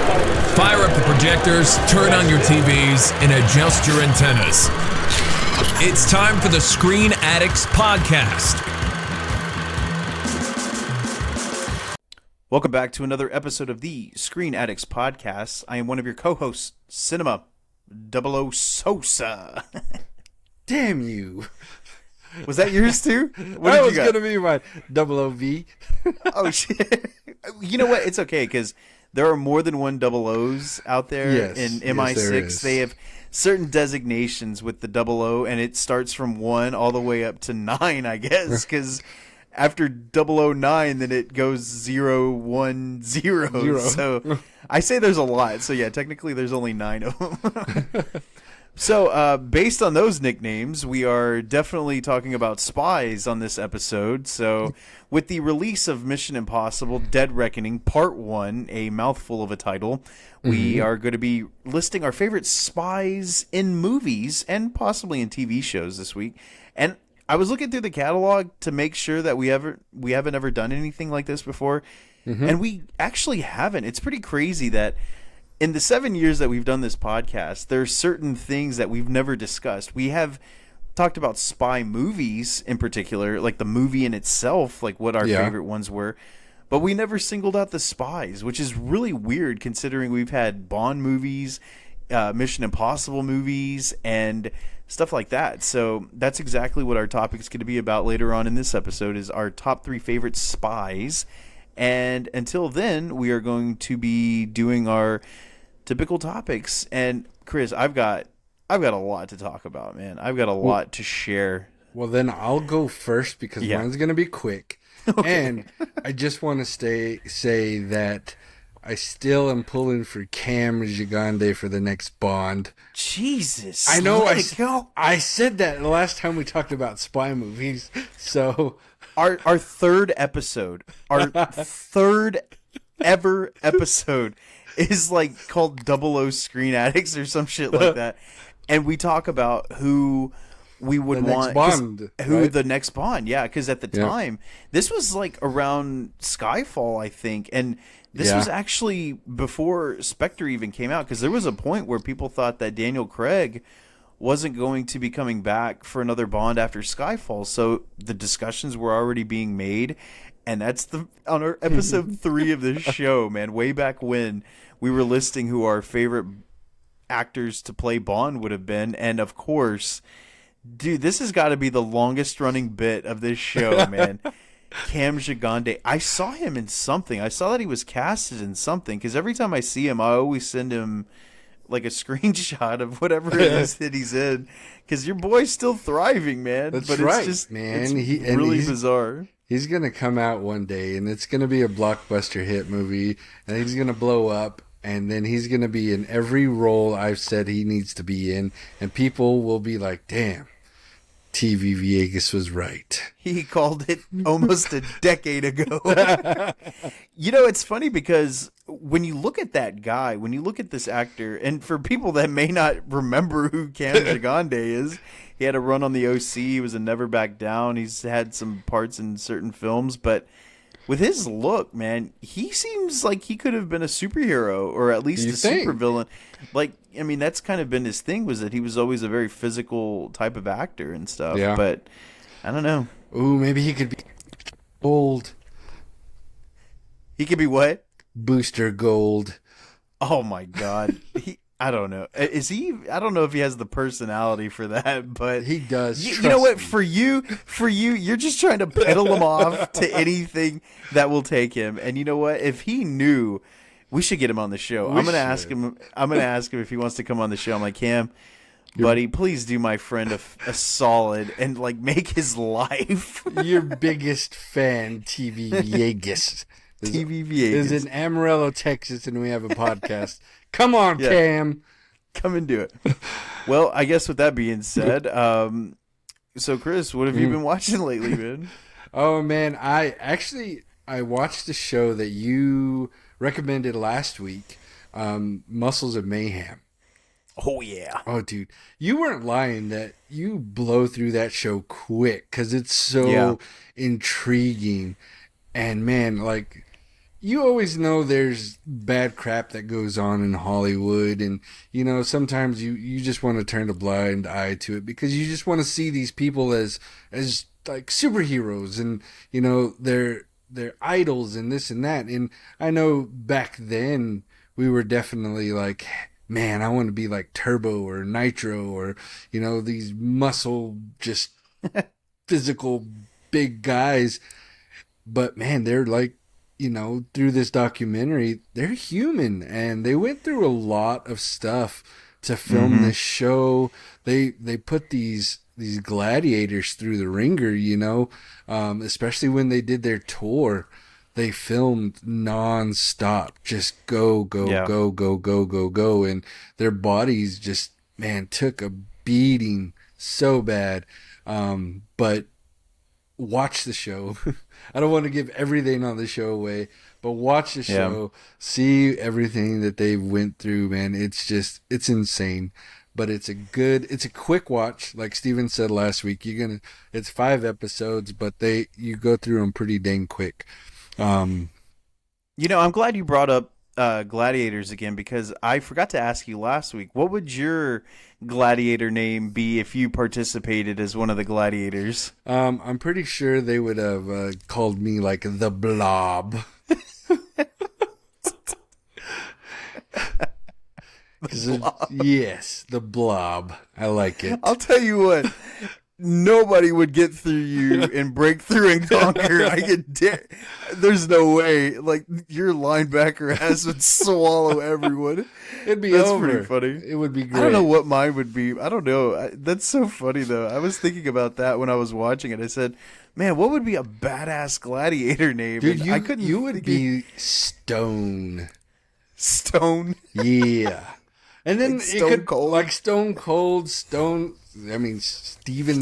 Fire up the projectors, turn on your TVs, and adjust your antennas. It's time for the Screen Addicts Podcast. Welcome back to another episode of the Screen Addicts Podcast. I am one of your co-hosts, Cinema 00 Sosa. Damn you. Was that yours too? That was going to be my OOV. Oh, shit. You know what? It's okay because there are more than one double O's out there. Yes, in yes, MI6. there is. They have certain designations with the double O, and it starts from 1 all the way up to 9, I guess, because after 009, then it goes 010. Zero. So I say there's a lot. So yeah, technically there's only 9 of them. So based on those nicknames, we are definitely talking about Spies on this episode. So with the release of Mission Impossible Dead Reckoning Part 1, a mouthful of a title, we are going to be listing our favorite spies in movies and possibly in TV shows this week. And I was looking through the catalog to make sure that we haven't ever done anything like this before, and we actually haven't. It's pretty crazy that in the 7 years that we've done this podcast, there's certain things that we've never discussed. We have talked about spy movies in particular, like the movie in itself, like what our favorite ones were, but we never singled out the spies, which is really weird considering we've had Bond movies, Mission Impossible movies, and stuff like that. So that's exactly what our topic is going to be about later on in this episode, is our top 3 favorite spies. And until then, we are going to be doing our typical topics. And Chris, I've got a lot to talk about, man. I've got a lot to share. Well, then I'll go first because mine's going to be quick. Okay. And I just want to say that I still am pulling for Cam Gigande for the next Bond. Jesus. I know. I said that the last time we talked about spy movies. So our third episode, our third ever episode is like called 00 Screen Addicts or some shit like that. And we talk about who we would want, Bond, the next Bond. Yeah. Cause at the time, this was like around Skyfall, I think. And this was actually before Spectre even came out, because there was a point where people thought that Daniel Craig wasn't going to be coming back for another Bond after Skyfall. So the discussions were already being made. And that's on our episode 3 of this show, man. Way back when we were listing who our favorite actors to play Bond would have been. And of course, dude, this has got to be the longest running bit of this show, man. Cam Gigande. I saw him in something. I saw that he was casted in something, because every time I see him, I always send him like a screenshot of whatever it is that he's in, because your boy's still thriving, man. That's but right, it's just, man. It's really bizarre. He's going to come out one day, and it's going to be a blockbuster hit movie, and he's going to blow up, and then he's going to be in every role I've said he needs to be in, and people will be like, damn, TV Viegas was right. He called it almost a decade ago. You know, it's funny because when you look at that guy, when you look at this actor, and for people that may not remember who Cam Gigande is, he had a run on the OC. He was a Never Back Down. He's had some parts in certain films, but with his look, man, he seems like he could have been a superhero, or at least supervillain. Like, I mean, that's kind of been his thing, was that he was always a very physical type of actor and stuff. Yeah. But I don't know. Ooh, maybe he could be Gold. He could be what? Booster Gold. Oh my God. I don't know. Is he? I don't know if he has the personality for that, but he does. You know what? For you, you're just trying to peddle him off to anything that will take him. And you know what? If he knew, we should get him on the show. I'm gonna ask him if he wants to come on the show. I'm like, Cam, buddy, please do my friend a solid and like make his life. Your biggest fan, TV Viegas. TV Viegas is in Amarillo, Texas, and we have a podcast. Come on, Cam. Come and do it. Well, I guess with that being said, so Chris, what have you been watching lately, man? Oh, man, I watched the show that you recommended last week, Muscles of Mayhem. Oh, yeah. Oh, dude. You weren't lying that you blow through that show quick because it's so intriguing. And, man, like, you always know there's bad crap that goes on in Hollywood, and sometimes you just want to turn a blind eye to it because you just want to see these people as like superheroes, and they're idols and this and that. And I know back then we were definitely like, man, I want to be like Turbo or Nitro or these muscle just physical big guys. But man, they're like, through this documentary, they're human, and they went through a lot of stuff to film this show. They put these gladiators through the ringer, especially when they did their tour. They filmed non-stop, just go, and their bodies just, man, took a beating so bad. But watch the show. I don't want to give everything on the show away, but watch the show, see everything that they went through, man. It's insane. But it's a quick watch, like Steven said last week. It's 5 episodes, but you go through them pretty dang quick. I'm glad you brought up gladiators again, because I forgot to ask you last week, what would your gladiator name be if you participated as one of the gladiators? I'm pretty sure they would have called me like the Blob. Yes, the Blob. I like it. I'll tell you what. Nobody would get through you and break through and conquer. There's no way. Like, your linebacker ass would swallow everyone. It'd be That's over. pretty funny. It would be great. I don't know what mine would be. I don't know. That's so funny, though. I was thinking about that when I was watching it. I said, man, what would be a badass gladiator name? Dude, you would be Stone. Stone? Yeah. And then Like it could, Cold? like Stone Cold, Steven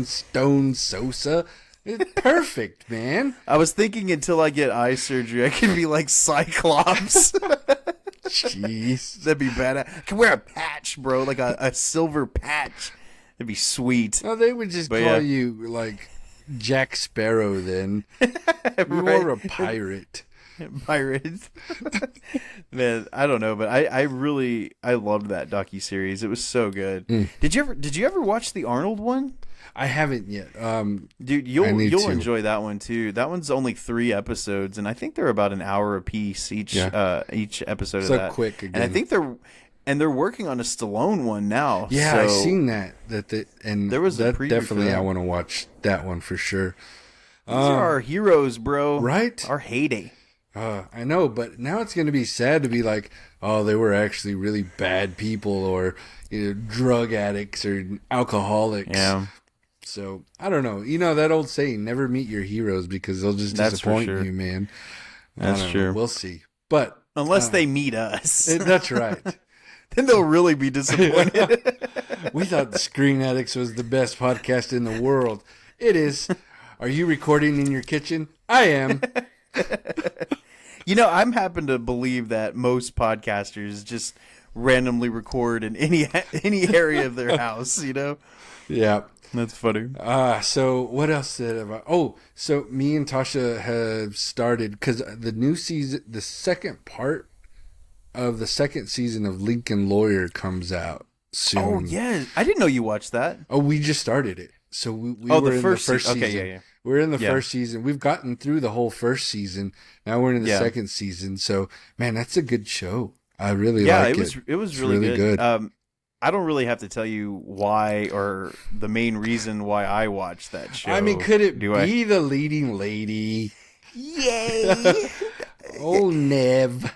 Stone Sosa. It's perfect, man. I was thinking until I get eye surgery, I could be like Cyclops. Jeez. That'd be badass. I could wear a patch, bro, like a silver patch. It'd be sweet. No, they would just call you like Jack Sparrow then. You were a pirate. Pirate. Man, I don't know, but I loved that docuseries. It was so good. Did you ever watch the Arnold one? I haven't yet. Dude, you'll enjoy that one too. That one's only 3 episodes, and I think they're about an hour apiece each episode so of that. Quick again. And I think they're working on a Stallone one now. Yeah, so I seen that. And there was a preview definitely for that. I want to watch that one for sure. These are our heroes, bro. Right? Our heyday. I know, but now it's going to be sad to be like, oh, they were actually really bad people, or drug addicts or alcoholics. Yeah. So I don't know. That old saying, never meet your heroes because they'll just disappoint you, man. That's true. We'll see. But unless they meet us. That's right. Then they'll really be disappointed. We thought the Screen Addicts was the best podcast in the world. It is. Are you recording in your kitchen? I am. I'm happen to believe that most podcasters just randomly record in any area of their house, Yeah. That's funny. So what else did I... Oh, so me and Tasha have started, because the new season, the second part of the second season of Lincoln Lawyer comes out soon. Oh, yeah. I didn't know you watched that. Oh, we just started it. So we were in the first season. Okay, yeah. We're in the first season. We've gotten through the whole first season. Now we're in the second season. So, man, that's a good show. I really like it. It was really good. I don't really have to tell you why or the main reason why I watched that show. I mean, could it be the leading lady? Yay! Oh, Nev.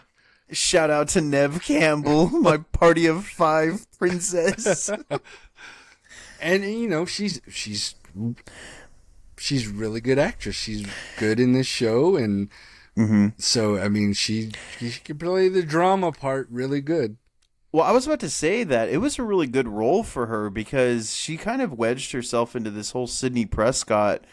Shout out to Nev Campbell, my party of 5 princess. And she's really good actress. She's good in this show, and so I mean, she can play the drama part really good. Well, I was about to say that it was a really good role for her because she kind of wedged herself into this whole Sidney Prescott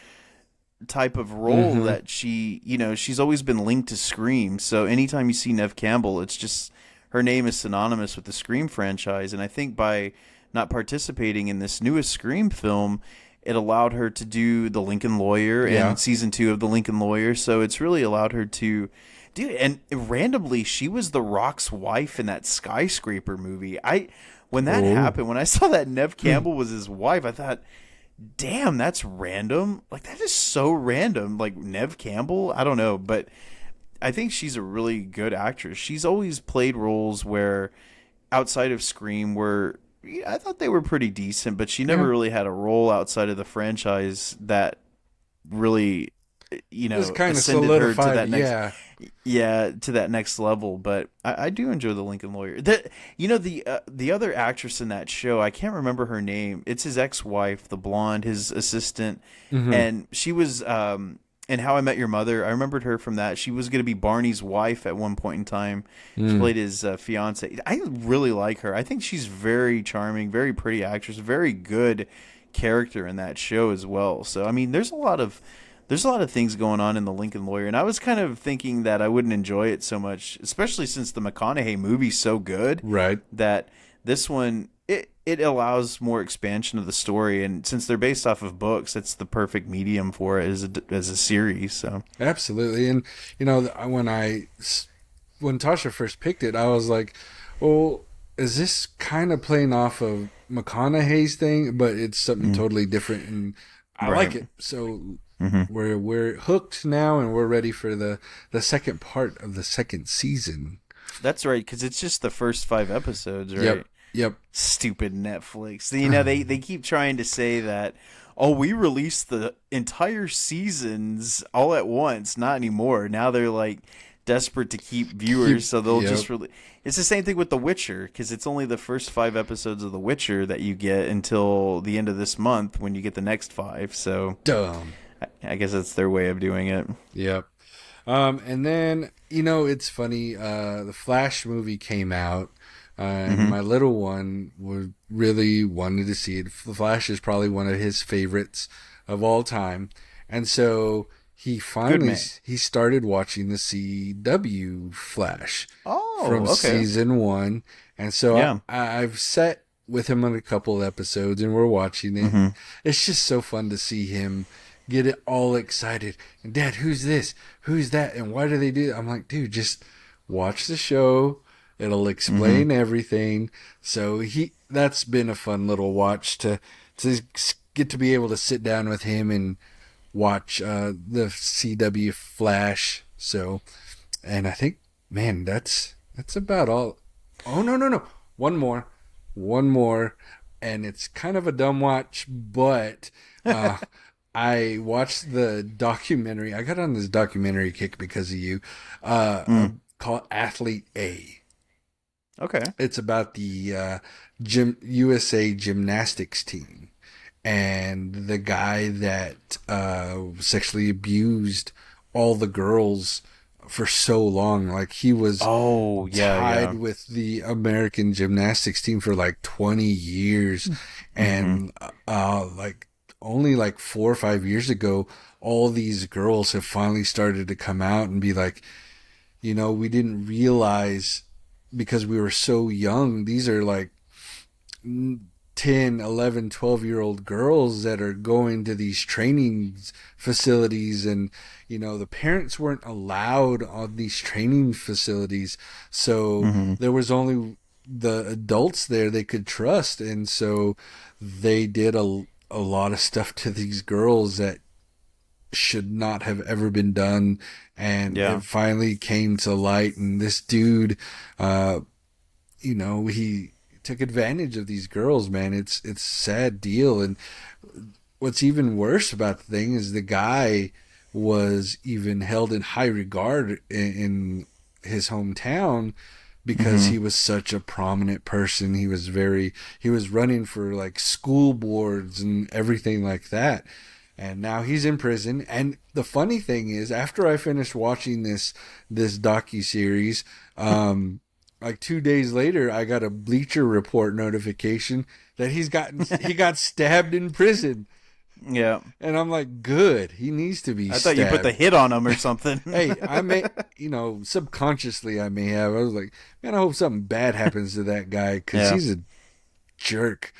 type of role that she's always been linked to Scream. So anytime you see Nev Campbell, it's just her name is synonymous with the Scream franchise. And I think by not participating in this newest Scream film, it allowed her to do The Lincoln Lawyer and season 2 of The Lincoln Lawyer. So it's really allowed her to Dude, and randomly, she was The Rock's wife in that Skyscraper movie. When that happened, when I saw that Nev Campbell was his wife, I thought, damn, that's random. Like, that is so random. Like, Nev Campbell? I don't know, but I think she's a really good actress. She's always played roles where, outside of Scream, where I thought they were pretty decent, but she never really had a role outside of the franchise that really, was kind of ascended her to solidified. that next, to that next level. But I do enjoy The Lincoln Lawyer. The other actress in that show, I can't remember her name. It's his ex-wife, the blonde, his assistant, and she was in How I Met Your Mother. I remembered her from that. She was going to be Barney's wife at one point in time. She played his fiance. I really like her. I think she's very charming, very pretty actress, very good character in that show as well. So I mean, there's a lot of things going on in The Lincoln Lawyer, and I was kind of thinking that I wouldn't enjoy it so much, especially since the McConaughey movie's so good. Right. That this one, it allows more expansion of the story, and since they're based off of books, it's the perfect medium for it as a series. So absolutely, and when Tasha first picked it, I was like, well, is this kind of playing off of McConaughey's thing, but it's something totally different, and I like it. So we're hooked now, and we're ready for the second part of the second season. That's right, because it's just the first 5 episodes, right? Yep. Stupid Netflix. They keep trying to say that, we released the entire seasons all at once. Not anymore. Now they're like desperate to keep viewers, so they'll just really. It's the same thing with The Witcher, because it's only the first 5 episodes of The Witcher that you get until the end of this month when you get the next 5. So dumb. I guess that's their way of doing it. Yep. And then it's funny. The Flash movie came out. And my little one really wanted to see it. The Flash is probably one of his favorites of all time. And so he started watching the CW Flash from season 1. And so I've sat with him on a couple of episodes, and we're watching it. It's just so fun to see him get it all excited. And Dad, who's this? Who's that? And why do they do that? I'm like, dude, just watch the show. It'll explain everything. So that's been a fun little watch to get to be able to sit down with him and watch the CW Flash. So, and I think, man, that's about all. Oh, no. One more. And it's kind of a dumb watch, but I watched the documentary. I got on this documentary kick because of you, called Athlete A. Okay. It's about the USA gymnastics team and the guy that sexually abused all the girls for so long. Like, he was tied with the American gymnastics team for like 20 years. And only like 4 or 5 years ago, all these girls have finally started to come out and be like, we didn't realize, because we were so young, these are like 10, 11, 12-year-old girls that are going to these training facilities, and the parents weren't allowed on these training facilities, so there was only the adults there they could trust, and so they did a lot of stuff to these girls that should not have ever been done, and it finally came to light. And this dude, he took advantage of these girls, man. It's a sad deal. And what's even worse about the thing is the guy was even held in high regard in his hometown because he was such a prominent person. He was running for like school boards and everything like that. And now he's in prison. And the funny thing is, after I finished watching this docuseries, like 2 days later, I got a Bleacher Report notification that he got stabbed in prison. Yeah. And I'm like, good. He needs to be stabbed. I thought you put the hit on him or something. Hey, I may, subconsciously I may have. I was like, man, I hope something bad happens to that guy, because he's a jerk.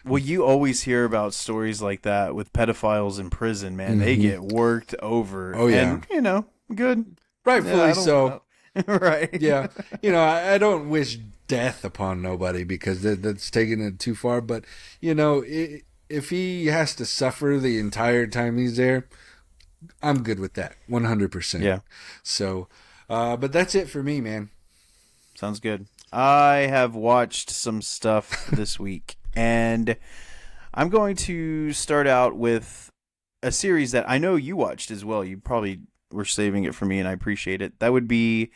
Well, you always hear about stories like that with pedophiles in prison, man. They get worked over. Oh, yeah. And, good. Rightfully so. Right. Yeah, I don't wish death upon nobody because that's taking it too far. But if he has to suffer the entire time he's there, I'm good with that, 100%. Yeah. So, but that's it for me, man. Sounds good. I have watched some stuff this week, and I'm going to start out with a series that I know you watched as well. You probably were saving it for me, and I appreciate it. That would be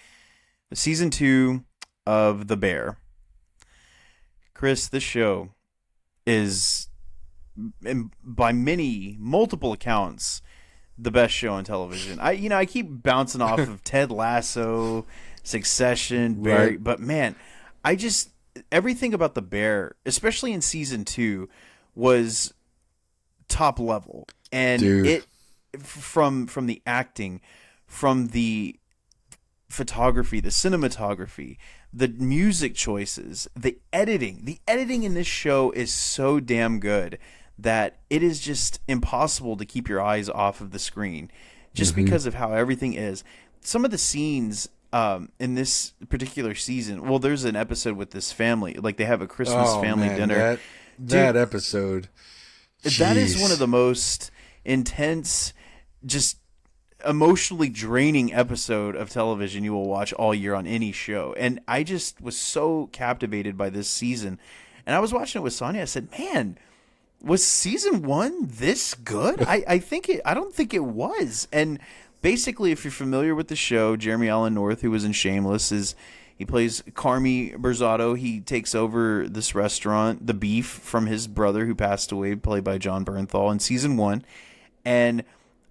season 2 of The Bear. Chris, this show is, by multiple accounts, the best show on television. I keep bouncing off of Ted Lasso, Succession, Barry, Right. but man, everything about The Bear, especially in season 2, was top level. And Dude. it from the acting, from the photography, the cinematography, the music choices, the editing. The editing in this show is so damn good that it is just impossible to keep your eyes off of the screen just because of how everything is. Some of the scenes in this particular season, well, there's an episode with this family, like they have a Christmas family dinner. That episode. That is Jeez. one of the most intense, just emotionally draining episode of television you will watch all year on any show. And I just was so captivated by this season. And I was watching it with Sonia. I said, man, was season 1 this good? I don't think it was. And basically, if you're familiar with the show, Jeremy Allen North, who was in Shameless, he plays Carmi Berzotto. He takes over this restaurant, The Beef, from his brother who passed away, played by John Bernthal in season 1. And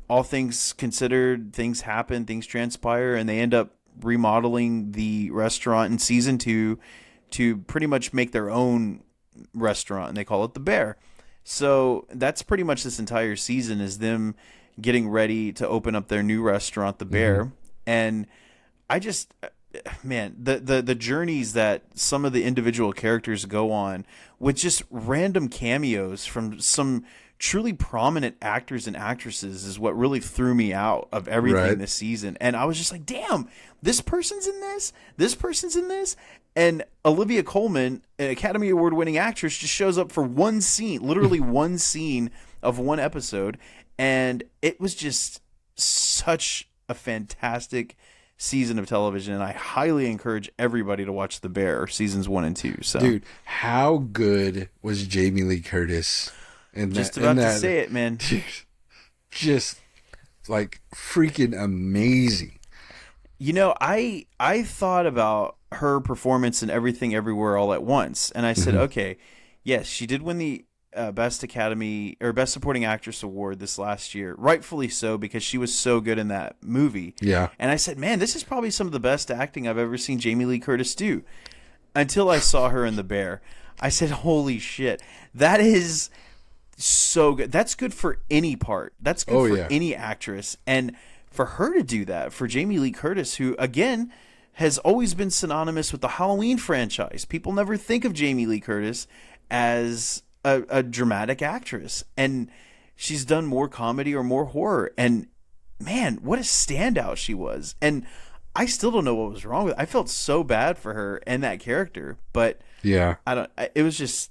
all things considered, things happen, things transpire, and they end up remodeling the restaurant in season 2 to pretty much make their own restaurant, and they call it The Bear. So that's pretty much this entire season, is them getting ready to open up their new restaurant, The Bear. And I just, man, the journeys that some of the individual characters go on with just random cameos from some truly prominent actors and actresses is what really threw me out of everything this season. And I was just like, damn, this person's in this person's in this. And Olivia Colman, an Academy Award winning actress, just shows up for one scene, literally one scene of one episode. And it was just such a fantastic season of television, and I highly encourage everybody to watch The Bear seasons 1 and 2. So, dude, how good was Jamie Lee Curtis? Just about to say it, man. Just like freaking amazing. I thought about her performance in Everything Everywhere All at Once, and I said, okay, yes, she did win the Best Supporting Actress award this last year, rightfully so, because she was so good in that movie. Yeah. And I said, man, this is probably some of the best acting I've ever seen Jamie Lee Curtis do. Until I saw her in The Bear, I said, holy shit, that is so good. That's good for any part. That's good for any actress. And for her to do that, for Jamie Lee Curtis, who, again, has always been synonymous with the Halloween franchise. People never think of Jamie Lee Curtis as a dramatic actress, and she's done more comedy or more horror, and man, what a standout she was. And I still don't know what was wrong with it. I felt so bad for her and that character, but yeah, it's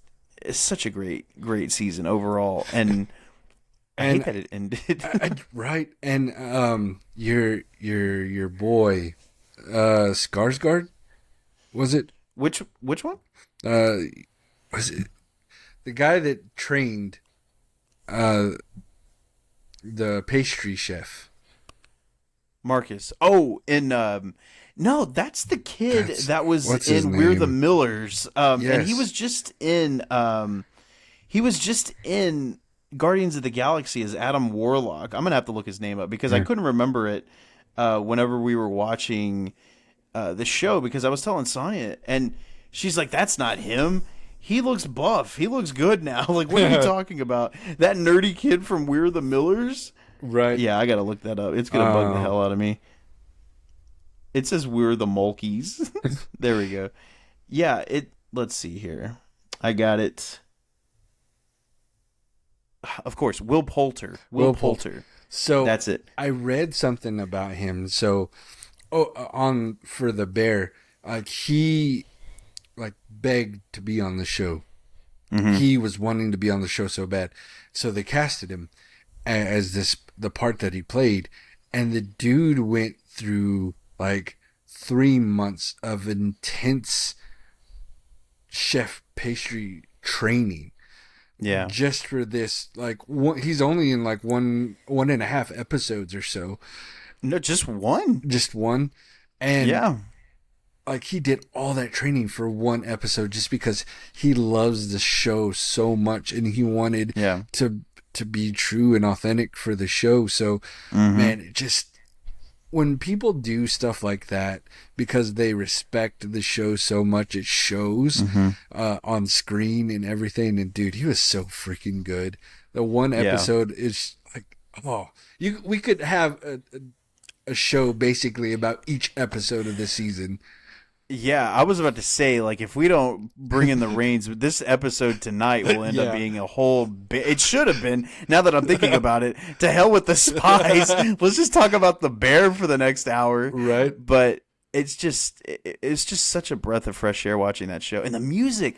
such a great season overall, and I hate that it ended. Right. And your boy Skarsgård, was it? Which one? Was it the guy that trained the pastry chef? Marcus. Oh, no, that's the kid that was in We're the Millers. Yes. And he was just in Guardians of the Galaxy as Adam Warlock. I'm gonna have to look his name up because I couldn't remember it whenever we were watching the show, because I was telling Sonia and she's like, that's not him. He looks buff. He looks good now. Like, what are you talking about? That nerdy kid from We're the Millers? Right. Yeah, I gotta look that up. It's gonna bug the hell out of me. It says We're the Mulkeys. There we go. Yeah, let's see here. I got it. Of course, Will Poulter. Will Poulter. So that's it. I read something about him. So on for the bear, he like begged to be on the show. He was wanting to be on the show so bad, so they casted him as the part that he played, and the dude went through like 3 months of intense chef pastry training. Yeah. Just for this, like he's only in like one and a half episodes or so. No, just one. Just one. And yeah, like he did all that training for one episode just because he loves the show so much and he wanted to be true and authentic for the show. So man, it just, when people do stuff like that because they respect the show so much, it shows on screen and everything. And dude, he was so freaking good. The one episode is like, we could have a show basically about each episode of the season. Yeah, I was about to say, like, if we don't bring in the reins, this episode tonight will end up being a whole it should have been, now that I'm thinking about it. To hell with the Spies. Let's just talk about the bear for the next hour. Right. But it's just such a breath of fresh air watching that show. And the music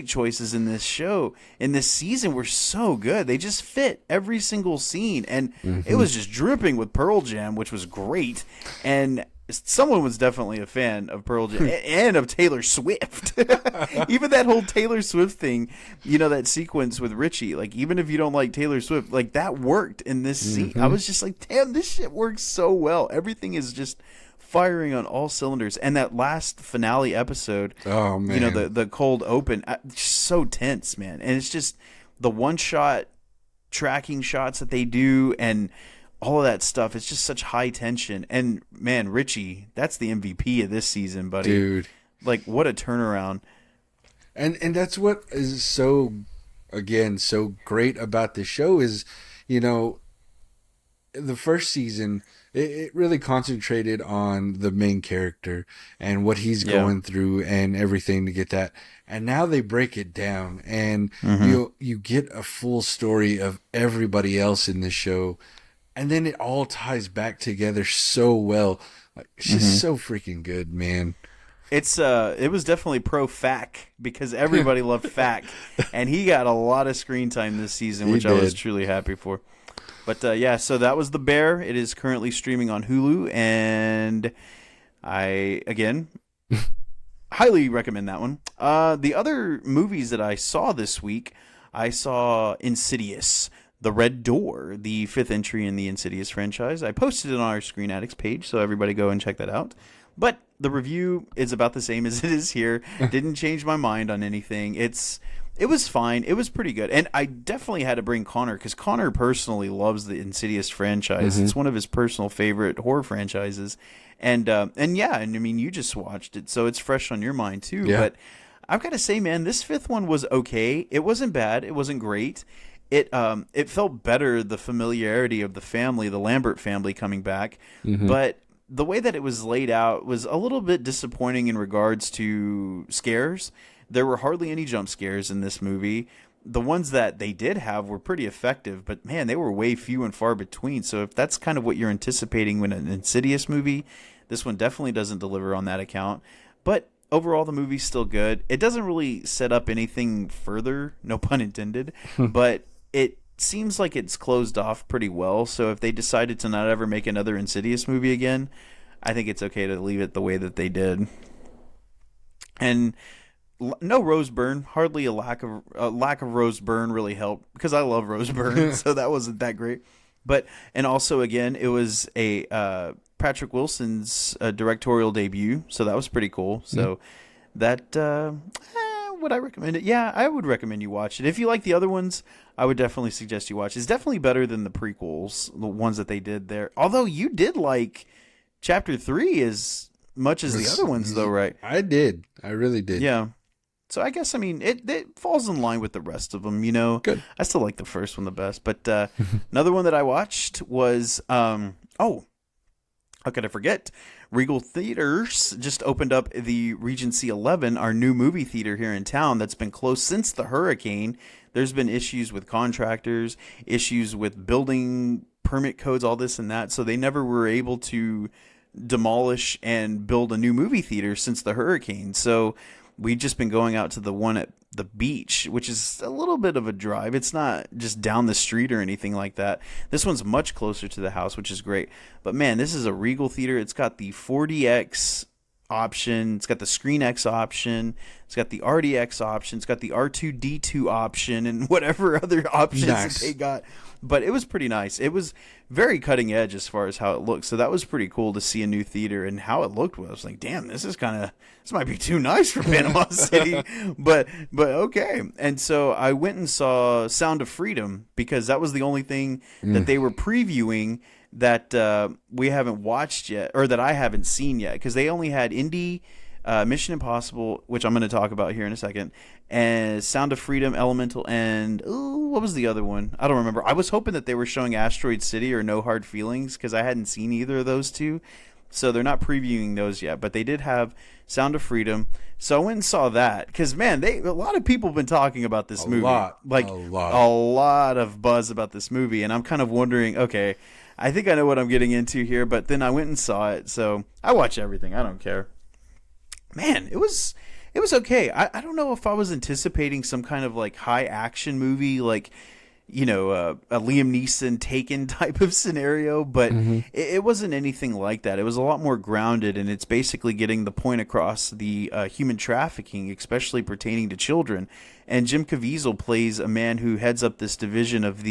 choices in this show, in this season, were so good. They just fit every single scene. And it was just dripping with Pearl Jam, which was great. And someone was definitely a fan of Pearl Jam and of Taylor Swift. Even that whole Taylor Swift thing, that sequence with Richie, like, even if you don't like Taylor Swift, like, that worked in this scene. I was just like, damn, this shit works so well. Everything is just firing on all cylinders. And that last finale episode, oh man, the cold open, so tense, man. And it's just the one shot tracking shots that they do and all of that stuff. It's just such high tension. And man, Richie, that's the MVP of this season, buddy. Dude, like, what a turnaround. And that's what is so great about the show is, the first season, it really concentrated on the main character and what he's going through and everything to get that. And now they break it down and you get a full story of everybody else in the show. And then it all ties back together so well. Like, it's just so freaking good, man. It was definitely pro Fack because everybody loved Fack, and he got a lot of screen time this season, which I was truly happy for. But so that was The Bear. It is currently streaming on Hulu, and I again highly recommend that one. The other movies that I saw this week, I saw Insidious. The Red Door, the 5th entry in the Insidious franchise. I posted it on our Screen Addicts page, so everybody go and check that out. But the review is about the same as it is here. Didn't change my mind on anything. It was fine. It was pretty good. And I definitely had to bring Connor, because Connor personally loves the Insidious franchise. It's one of his personal favorite horror franchises. And I mean, you just watched it, so it's fresh on your mind too. Yeah. But I've got to say, man, this 5th one was okay. It wasn't bad. It wasn't great. It felt better, the familiarity of the family, the Lambert family coming back. But the way that it was laid out was a little bit disappointing in regards to scares. There were hardly any jump scares in this movie. The ones that they did have were pretty effective, but man, they were way few and far between. So if that's kind of what you're anticipating when an Insidious movie, this one definitely doesn't deliver on that account. But overall, the movie's still good. It doesn't really set up anything further, no pun intended, but it seems like it's closed off pretty well. So if they decided to not ever make another Insidious movie again, I think it's okay to leave it the way that they did. And no Rose Byrne, hardly a lack of Rose Byrne really helped, because I love Rose Byrne, so that wasn't that great. But and also again, it was a Patrick Wilson's directorial debut, so that was pretty cool. So that would I recommend it? Yeah, I would recommend you watch it. If you like the other ones, I would definitely suggest you watch it. It's definitely better than the prequels, the ones that they did there. Although you did like Chapter 3 as much as the other ones, though, right? I did. I really did. Yeah. So I guess, I mean, it falls in line with the rest of them, Good. I still like the first one the best. But another one that I watched was, how could I forget? Regal Theaters just opened up the Regency 11, our new movie theater here in town that's been closed since the hurricane. There's been issues with contractors, issues with building permit codes, all this and that. So they never were able to demolish and build a new movie theater since the hurricane. So we've just been going out to the one at the beach, which is a little bit of a drive. It's not just down the street or anything like that. This one's much closer to the house, which is great. But man, this is a Regal theater. It's got the 4DX option. It's got the ScreenX option. It's got the RDX option. It's got the R2D2 option and whatever other options that they got. But it was pretty nice. It was very cutting edge as far as how it looked. So that was pretty cool to see a new theater, and how it looked was like, damn, this might be too nice for Panama City, but okay. And so I went and saw Sound of Freedom because that was the only thing that they were previewing that we haven't watched yet, or that I haven't seen yet, because they only had Indy, Mission Impossible, which I'm going to talk about here in a second, and Sound of Freedom, Elemental, and what was the other one? I don't remember. I was hoping that they were showing Asteroid City or No Hard Feelings, because I hadn't seen either of those two, so they're not previewing those yet. But they did have Sound of Freedom, so I went and saw that, because man, a lot of people have been talking about this movie, a lot of buzz about this movie, and I'm kind of wondering, okay, I think I know what I'm getting into here, but then I went and saw it, so I watch everything. I don't care. Man, it was okay. I don't know if I was anticipating some kind of like high action movie, like, you know, a Liam Neeson Taken type of scenario, but it wasn't anything like that. It was a lot more grounded, and it's basically getting the point across the human trafficking, especially pertaining to children. And Jim Caviezel plays a man who heads up this division of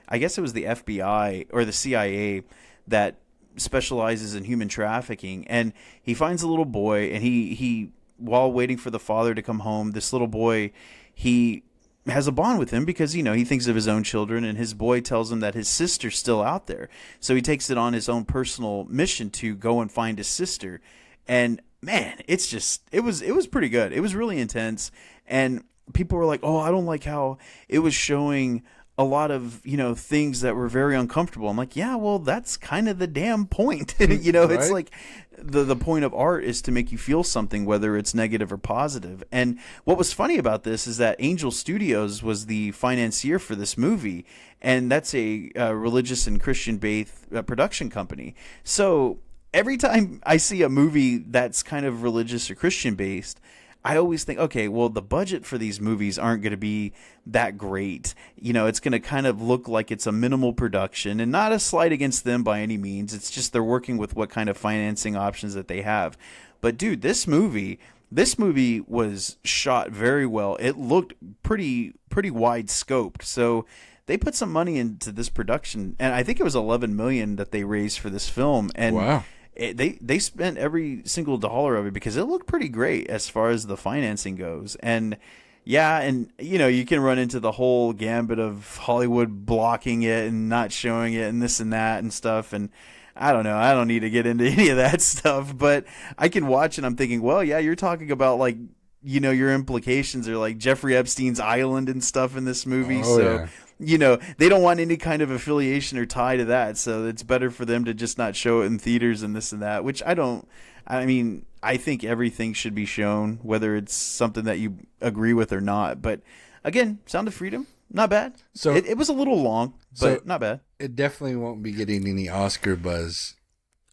I guess it was the FBI or the CIA that specializes in human trafficking, and he finds a little boy, and he while waiting for the father to come home, this little boy, he has a bond with him because, you know, he thinks of his own children, and his boy tells him that his sister's still out there, so he takes it on his own personal mission to go and find his sister. And man, it was pretty good. It was really intense, and people were like, oh, I don't like how it was showing a lot of, you know, things that were very uncomfortable. I'm like, yeah, well, that's kind of the damn point. You know, right? It's like the point of art is to make you feel something, whether it's negative or positive. And what was funny about this is that Angel Studios was the financier for this movie, and that's a religious and Christian-based production company. So every time I see a movie that's kind of religious or Christian-based, I always think, okay, well, the budget for these movies aren't going to be that great. You know, it's going to kind of look like it's a minimal production, and not a slight against them by any means. It's just they're working with what kind of financing options that they have. But dude, this movie was shot very well. It looked pretty wide scoped. So they put some money into this production, and I think it was $11 million that they raised for this film. And wow. They spent every single dollar of it because it looked pretty great as far as the financing goes. And yeah, and you know, you can run into the whole gambit of Hollywood blocking it and not showing it and this and that and stuff. And I don't know, I don't need to get into any of that stuff, but I can watch and I'm thinking, well, yeah, you're talking about, like, you know, your implications are like Jeffrey Epstein's island and stuff in this movie. Yeah. You know, they don't want any kind of affiliation or tie to that, so it's better for them to just not show it in theaters and this and that, which I think everything should be shown, whether it's something that you agree with or not. But again, Sound of Freedom, not bad. So it was a little long, but not bad. It definitely won't be getting any Oscar buzz.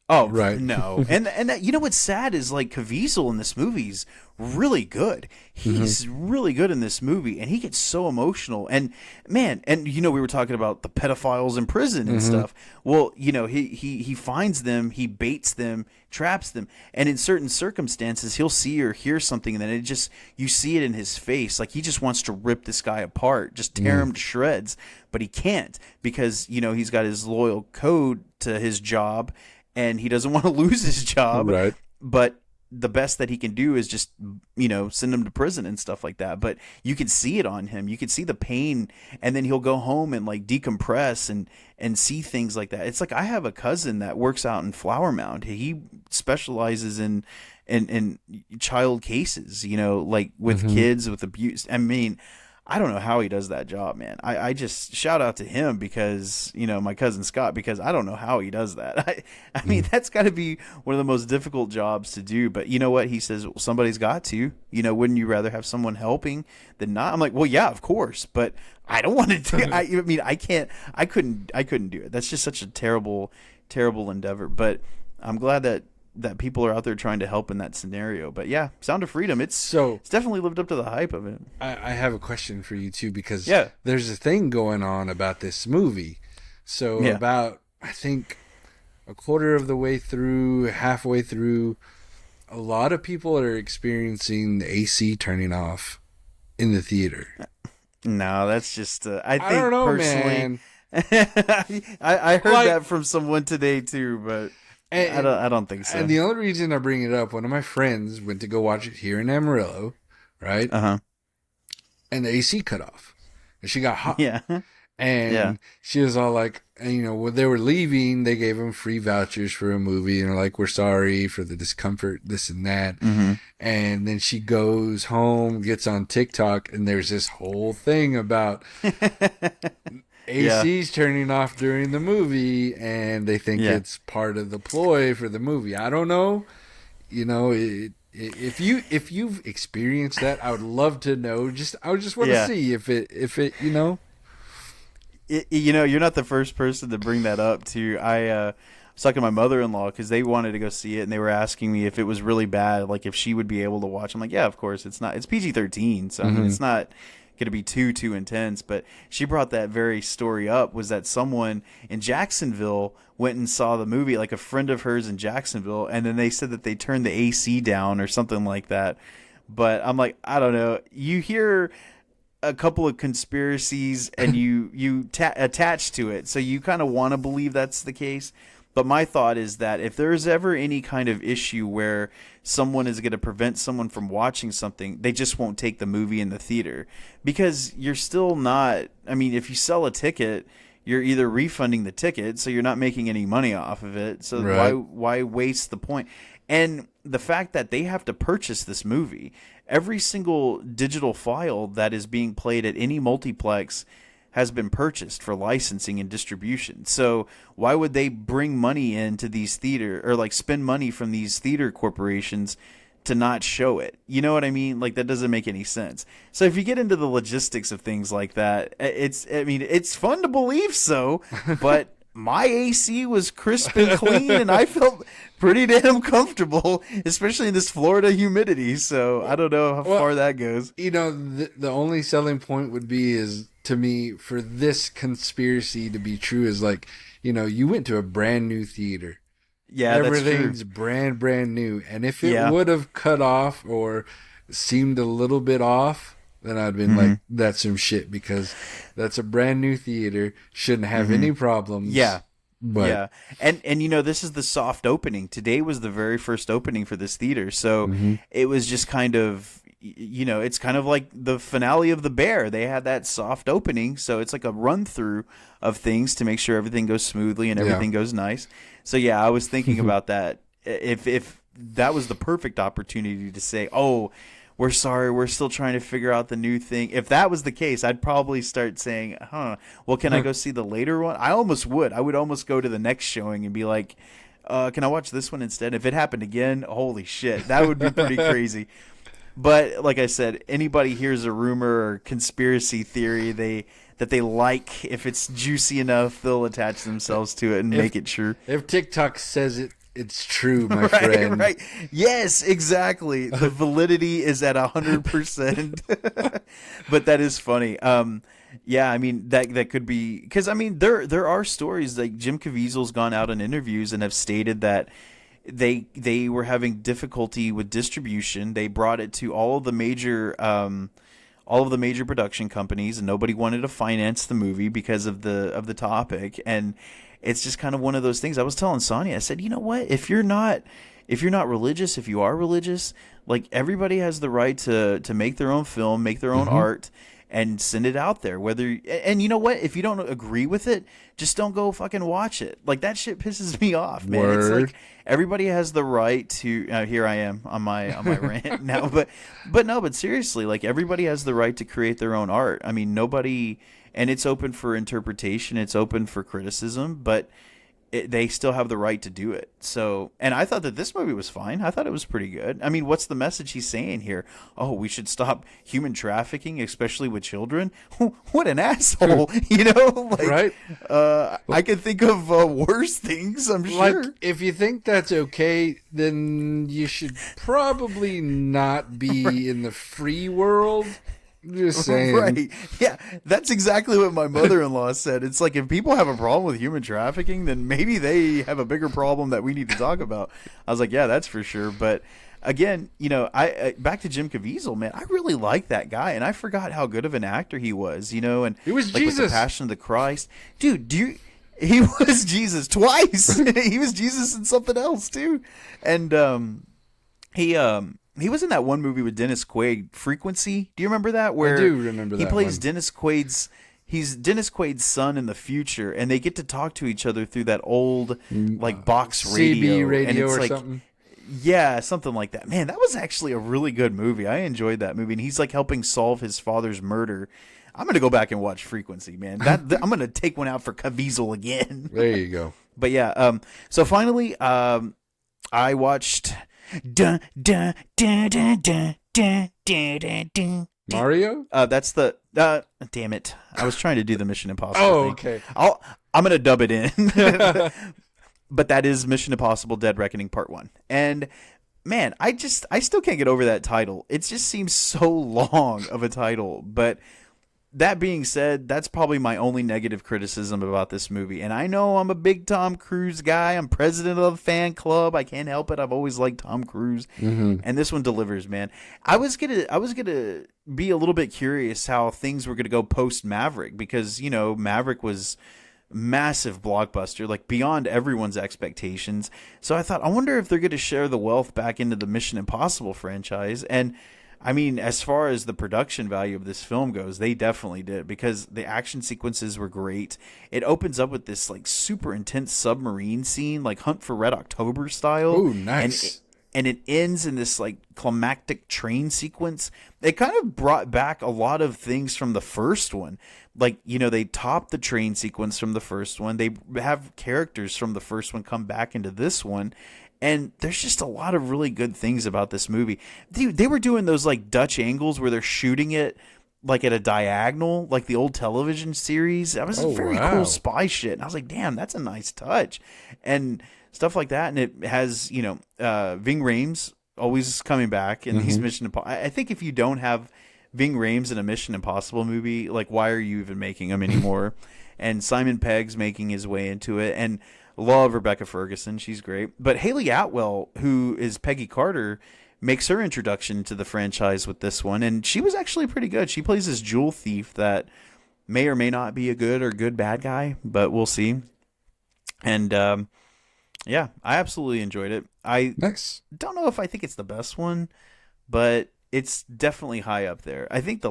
Oh, right. No. And you know what's sad is, like, Caviezel in this movie's really good. He's really good in this movie, and he gets so emotional. And man, and you know, we were talking about the pedophiles in prison and stuff. Well, you know, he finds them, he baits them, traps them, and in certain circumstances he'll see or hear something, and then you see it in his face, like he just wants to rip this guy apart, just tear him to shreds, but he can't, because, you know, he's got his loyal code to his job, and he doesn't want to lose his job. Right. But the best that he can do is just, you know, send him to prison and stuff like that. But you can see it on him. You can see the pain, and then he'll go home and like decompress and see things like that. It's like, I have a cousin that works out in Flower Mound. He specializes in child cases, you know, like with kids with abuse. I mean, I don't know how he does that job, man. I just shout out to him because, you know, my cousin Scott, because I don't know how he does that. I mean, that's got to be one of the most difficult jobs to do. But you know what? He says, well, somebody's got to. You know, wouldn't you rather have someone helping than not? I'm like, well, yeah, of course. But I don't want to do it. I mean, I couldn't do it. That's just such a terrible, terrible endeavor. But I'm glad that people are out there trying to help in that scenario. But yeah, Sound of Freedom, it's definitely lived up to the hype of it. I have a question for you too, because Yeah. there's a thing going on about this movie. So about, I think, a quarter of the way through, halfway through, a lot of people are experiencing the AC turning off in the theater. No, that's just I think don't know, personally, man. I heard that from someone today too, but I don't think so. And the only reason I bring it up, one of my friends went to go watch it here in Amarillo, right? And the AC cut off, and she got hot. Yeah. And she was all like, when they were leaving, they gave them free vouchers for a movie, and they're like, we're sorry for the discomfort, this and that. And then she goes home, gets on TikTok, and there's this whole thing about AC's turning off during the movie, and they think it's part of the ploy for the movie. I don't know. If you've experienced that, I would love to know. I just want to see if it. You're not the first person to bring that up too. I was talking to my mother-in-law because they wanted to go see it, and they were asking me if it was really bad, like if she would be able to watch. I'm like, yeah, of course. It's not. It's PG-13, so I mean, it's not going to be too intense. But she brought that very story up, was that someone in Jacksonville went and saw the movie, like a friend of hers in Jacksonville, and then they said that they turned the AC down or something like that. But I'm like, I don't know. You hear a couple of conspiracies and you attach to it, so you kind of want to believe that's the case. But my thought is that if there's ever any kind of issue where someone is going to prevent someone from watching something, they just won't take the movie in the theater, because you're still not, I mean, if you sell a ticket, you're either refunding the ticket, so you're not making any money off of it, so why waste the point? And the fact that they have to purchase this movie, every single digital file that is being played at any multiplex has been purchased for licensing and distribution. So why would they bring money into these theater, or like spend money from these theater corporations to not show it? You know what I mean? Like, that doesn't make any sense. So if you get into the logistics of things like that, it's fun to believe so, but my AC was crisp and clean, and I felt pretty damn comfortable, especially in this Florida humidity. So I don't know how far that goes. The only selling point would be, is to me, for this conspiracy to be true, is like, you went to a brand new theater. Yeah, everything's that's true. brand new. And if it would have cut off or seemed a little bit off, then I'd been like, that's some shit, because that's a brand new theater, shouldn't have any problems. Yeah. But yeah. And this is the soft opening. Today was the very first opening for this theater. So it was just kind of, it's kind of like the finale of The Bear. They had that soft opening. So it's like a run through of things to make sure everything goes smoothly and everything goes nice. So yeah, I was thinking about that. If that was the perfect opportunity to say, oh, we're sorry, we're still trying to figure out the new thing. If that was the case, I'd probably start saying, well, can I go see the later one? I almost would. I would almost go to the next showing and be like, can I watch this one instead? If it happened again, holy shit, that would be pretty crazy. But like I said, anybody hears a rumor or conspiracy theory that they like, if it's juicy enough, they'll attach themselves to it and make it true. If TikTok says it, it's true, my friend. Right. Yes, exactly. The validity is at 100%. But that is funny. Yeah, I mean, that could be, because I mean, there are stories like Jim Caviezel's gone out in interviews and have stated that they were having difficulty with distribution. They brought it to all of the major production companies, and nobody wanted to finance the movie because of the topic. And it's just kind of one of those things. I was telling Sonia, I said, you know what? If you're not religious, if you are religious, like, everybody has the right to make their own film, make their own art, and send it out there. And you know what? If you don't agree with it, just don't go fucking watch it. Like, that shit pisses me off, man. Word. It's like everybody has the right to. Here I am on my rant now, but seriously, like, everybody has the right to create their own art. I mean, nobody. And it's open for interpretation. It's open for criticism. But they still have the right to do it. So, and I thought that this movie was fine. I thought it was pretty good. I mean, what's the message he's saying here? Oh, we should stop human trafficking, especially with children. What an asshole, Like, right? I can think of worse things. I'm sure. Like, if you think that's okay, then you should probably not be in the free world. Just saying. Right. Yeah, that's exactly what my mother-in-law said. It's like, if people have a problem with human trafficking, then maybe they have a bigger problem that we need to talk about. I was like, yeah, that's for sure. But again, I back to Jim Caviezel, man. I really like that guy, and I forgot how good of an actor he was, and he was like, Jesus. With the Passion of the Christ. Dude, he was Jesus twice. He was Jesus in something else too. And he was in that one movie with Dennis Quaid, Frequency. Do you remember that? Where I do remember that. He plays one. He's Dennis Quaid's son in the future, and they get to talk to each other through that old like box radio, CB radio and it's or like, something. Yeah, something like that. Man, that was actually a really good movie. I enjoyed that movie, and he's like helping solve his father's murder. I'm gonna go back and watch Frequency, man. I'm gonna take one out for Caviezel again. There you go. But yeah, so finally, I watched. Mario? That's the damn it. I was trying to do the Mission Impossible thing. Okay. I'm gonna dub it in. But that is Mission Impossible Dead Reckoning Part 1. And man, I still can't get over that title. It just seems so long of a title. But that being said, that's probably my only negative criticism about this movie. And I know I'm a big Tom Cruise guy. I'm president of the fan club. I can't help it. I've always liked Tom Cruise. Mm-hmm. And this one delivers, man. I was gonna be a little bit curious how things were gonna go post Maverick, because Maverick was massive blockbuster, like beyond everyone's expectations. So I thought, I wonder if they're gonna share the wealth back into the Mission Impossible franchise. And I mean, as far as the production value of this film goes, they definitely did, because the action sequences were great. It opens up with this like super intense submarine scene, like Hunt for Red October style. Oh, nice. And it ends in this like climactic train sequence. It kind of brought back a lot of things from the first one. Like, they top the train sequence from the first one. They have characters from the first one come back into this one. And there's just a lot of really good things about this movie. Dude, they were doing those like Dutch angles where they're shooting it like at a diagonal, like the old television series. That was very cool spy shit. And I was like, damn, that's a nice touch. And stuff like that. And it has, Ving Rhames always coming back, and he's Mission Impossible. I think if you don't have Ving Rhames in a Mission Impossible movie, like, why are you even making them anymore? And Simon Pegg's making his way into it. And love Rebecca Ferguson. She's great. But Haley Atwell, who is Peggy Carter, makes her introduction to the franchise with this one. And she was actually pretty good. She plays this jewel thief that may or may not be a good bad guy, but we'll see. And yeah, I absolutely enjoyed it. I don't know if I think it's the best one, but it's definitely high up there. I think the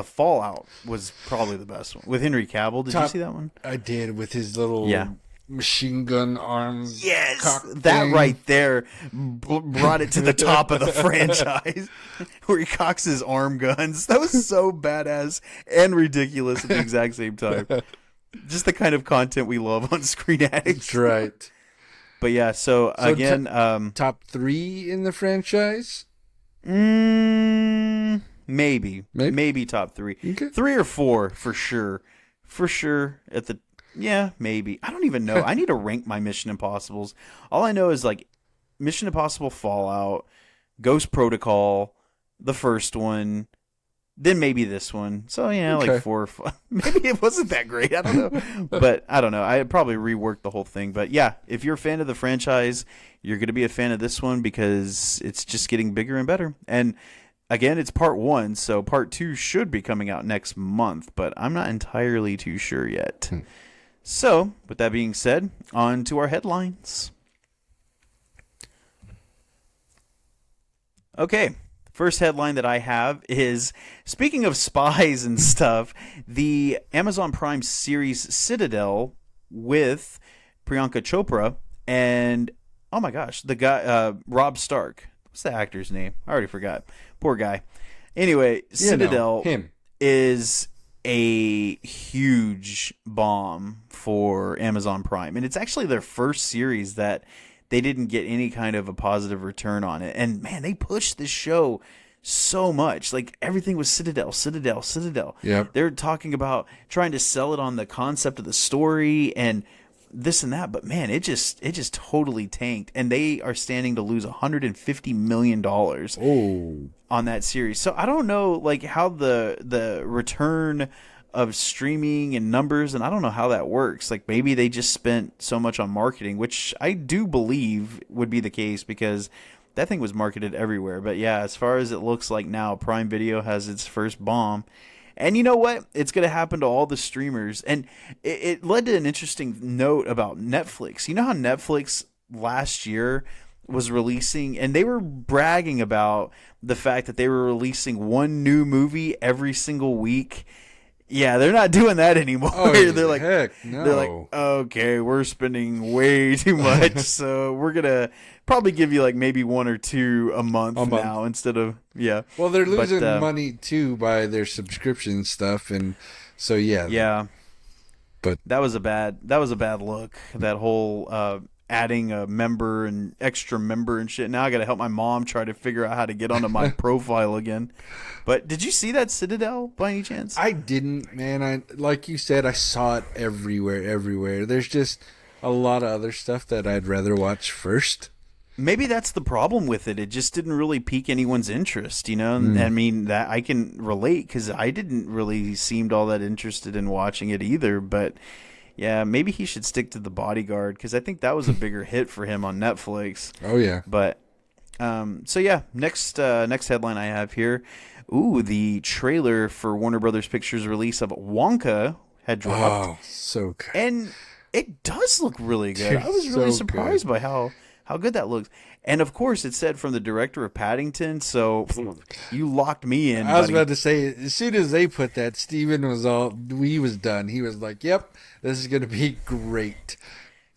Fallout was probably the best one with Henry Cavill. Did you see that one? I did, with his little machine gun arm. Yes, cock that thing. right there brought it to the top of the franchise, where he cocks his arm guns. That was so badass and ridiculous at the exact same time. Just the kind of content we love on Screen Addicts. That's right. But yeah, so again, top 3 in the franchise. Maybe top 3, okay. 3 or 4 for sure at the. Yeah, maybe. I don't even know. I need to rank my Mission Impossibles. All I know is like Mission Impossible Fallout, Ghost Protocol, the first one, then maybe this one. So yeah, okay. like 4 or 5. Maybe it wasn't that great. I don't know. But I don't know. I probably reworked the whole thing. But yeah, if you're a fan of the franchise, you're going to be a fan of this one, because it's just getting bigger and better. And again, it's part 1, so part 2 should be coming out next month, but I'm not entirely too sure yet. So, with that being said, on to our headlines. Okay, first headline that I have is, speaking of spies and stuff, the Amazon Prime series Citadel with Priyanka Chopra and, oh my gosh, the guy, Rob Stark. What's the actor's name? I already forgot. Poor guy. Anyway, Citadel him. is a huge bomb for Amazon Prime. And it's actually their first series that they didn't get any kind of a positive return on it. And man, they pushed this show so much. Like everything was Citadel. Yep. They're talking about trying to sell it on the concept of the story and this and that, but man, it just totally tanked, and they are standing to lose $150 million on that series. So I don't know like how the return of streaming and numbers, and I don't know how that works. Like maybe they just spent so much on marketing, which I do believe would be the case because that thing was marketed everywhere. But yeah, as far as it looks like now, Prime Video has its first bomb. And you know what? It's going to happen to all the streamers. And it led to an interesting note about Netflix. You know how Netflix last year was releasing, and they were bragging about the fact that they were releasing one new movie every single week. Yeah, they're not doing that anymore. Oh, they're like, heck no. They're like, okay, we're spending way too much, so we're gonna probably give you like maybe one or two a month now instead of Well, they're losing money too by their subscription stuff, and so yeah. But that was a bad look. That whole adding a member and extra member and shit. Now I got to help my mom try to figure out how to get onto my profile again. But did you see that Citadel by any chance? I didn't, man. I like you said, I saw it everywhere. There's just a lot of other stuff that I'd rather watch first. Maybe that's the problem with it. It just didn't really pique anyone's interest, you know? I mean, that I can relate because I didn't really seem all that interested in watching it either. But yeah, maybe he should stick to The Bodyguard because I think that was a bigger hit for him on Netflix. Oh, yeah. But so yeah, next headline I have here. Ooh, the trailer for Warner Brothers Pictures' release of Wonka had dropped. Oh, so good. And it does look really good. I was really surprised by how good that looks. And of course, it said from the director of Paddington, so you locked me in. I was about to say, as soon as they put that, Steven he was done. He was like, yep, this is going to be great.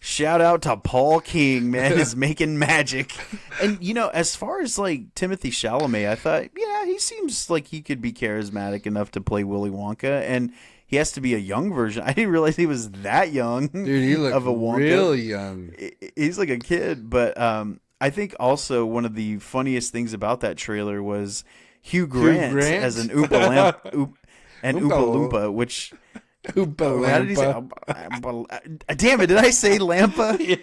Shout out to Paul King, man, is making magic. And, you know, as far as, like, Timothy Chalamet, I thought, yeah, he seems like he could be charismatic enough to play Willy Wonka. And he has to be a young version. I didn't realize he was that young. Dude, he looked of a Wonka. really young. He's like a kid. But I think also one of the funniest things about that trailer was Hugh Grant? As an Oompa Loompa, which... How did he say? Damn it! Did I say Lampa? Yes.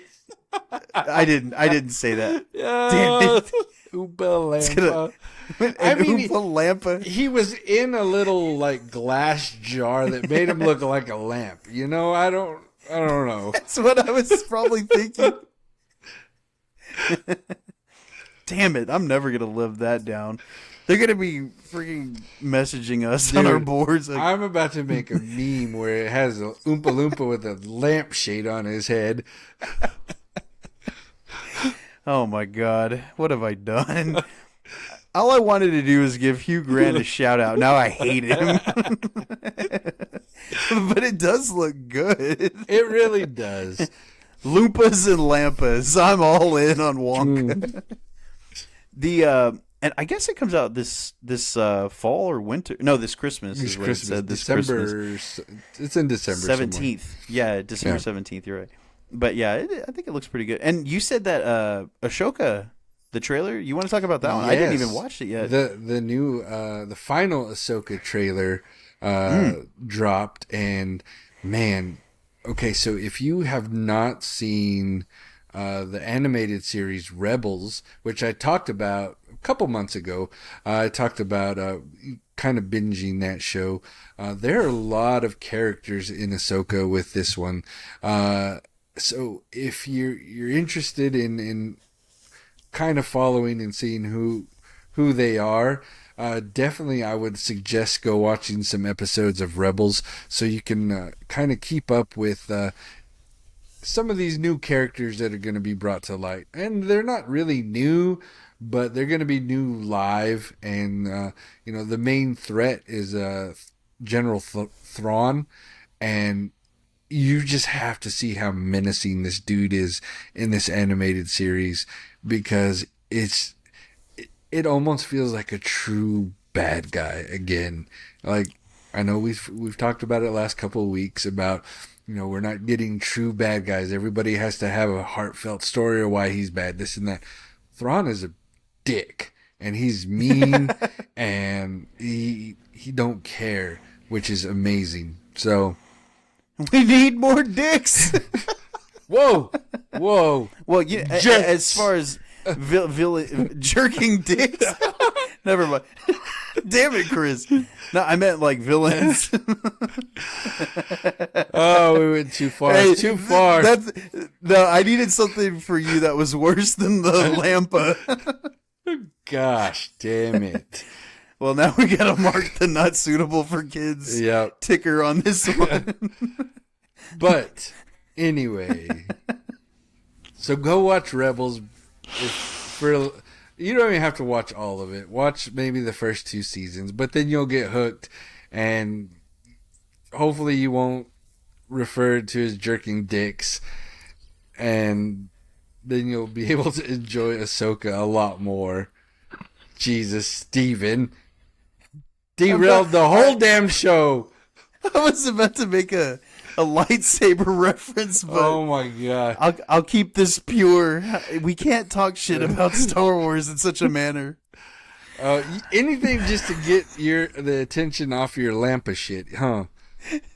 I didn't say that. Damn it! Oompa Lampa. Oompa Lampa. He was in a little like glass jar that made him look like a lamp. You know, I don't know. That's what I was probably thinking. Damn it! I'm never gonna live that down. They're going to be freaking messaging us on our boards. Like, I'm about to make a meme where it has a Oompa Loompa with a lampshade on his head. Oh, my God. What have I done? All I wanted to do was give Hugh Grant a shout-out. Now I hate him. But it does look good. It really does. Loompas and Lampas. I'm all in on Wonka. And I guess it comes out this fall or winter. No, this Christmas. This December. It's in December 17th. Somewhere. Yeah, December 17th. You're right. But yeah, I think it looks pretty good. And you said that Ashoka, the trailer. You want to talk about that one? I didn't even watch it yet. The new the final Ahsoka trailer dropped, and man, okay. So if you have not seen the animated series Rebels, which I talked about couple months ago, I talked about kind of binging that show. There are a lot of characters in Ahsoka with this one. So if you're interested in kind of following and seeing who they are, definitely I would suggest go watching some episodes of Rebels so you can kind of keep up with some of these new characters that are going to be brought to light. And they're not really new, but they're going to be new live, and the main threat is General Thrawn, and you just have to see how menacing this dude is in this animated series, because it almost feels like a true bad guy again. Like, I know we've talked about it last couple of weeks about, we're not getting true bad guys. Everybody has to have a heartfelt story or why he's bad, this and that. Thrawn is a dick, and he's mean, and he don't care, which is amazing. So we need more dicks. Whoa. Well, as far as jerking dicks, never mind. Damn it, Chris. No, I meant like villains. Oh, we went too far. Hey, too far. No, I needed something for you that was worse than the Lampa. Gosh, damn it. Well, now we gotta mark the not suitable for kids ticker on this one. But anyway, so go watch Rebels. You don't even have to watch all of it. Watch maybe the first 2 seasons, but then you'll get hooked, and hopefully you won't refer to as jerking dicks, and then you'll be able to enjoy Ahsoka a lot more. Jesus, Steven. Derailed the whole damn show. I was about to make a lightsaber reference, but oh my god! I'll keep this pure. We can't talk shit about Star Wars in such a manner. Anything just to get the attention off your Lampa shit, huh?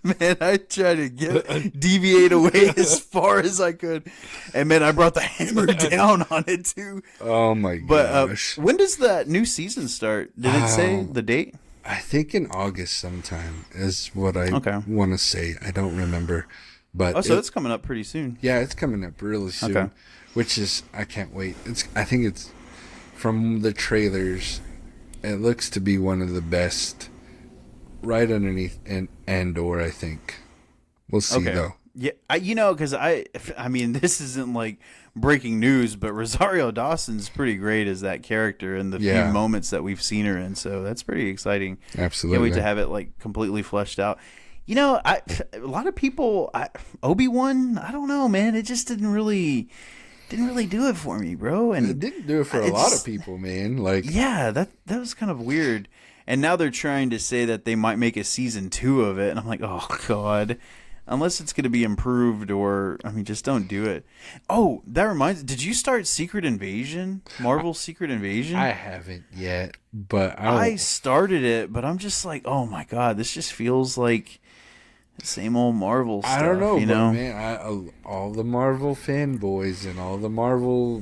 Man, I tried to deviate away as far as I could, and man, I brought the hammer down on it too. Oh my gosh! But when does that new season start? Did it say the date? I think in August sometime is what I want to say. I don't remember, but so it's coming up pretty soon. Yeah, it's coming up really soon, okay. Which is I can't wait. I think it's from the trailers. It looks to be one of the best, right underneath Andor. I think we'll see though. Yeah, because I mean, this isn't like breaking news, but Rosario Dawson's pretty great as that character in the few moments that we've seen her in, so that's pretty exciting. Absolutely. Can't wait to have it like completely fleshed out. A lot of people, Obi-Wan, I don't know, man, it just didn't really do it for me, bro. And it didn't do it for a lot of people, man. Like, yeah, that was kind of weird. And now they're trying to say that they might make a season 2 of it, and I'm like, oh god. Unless it's going to be improved, or just don't do it. Oh, that reminds me. Did you start Secret Invasion? Marvel's Secret Invasion? I haven't yet, but I started it, but I'm just like, oh my god, this just feels like the same old Marvel stuff. I don't know, but man, all the Marvel fanboys and all the Marvel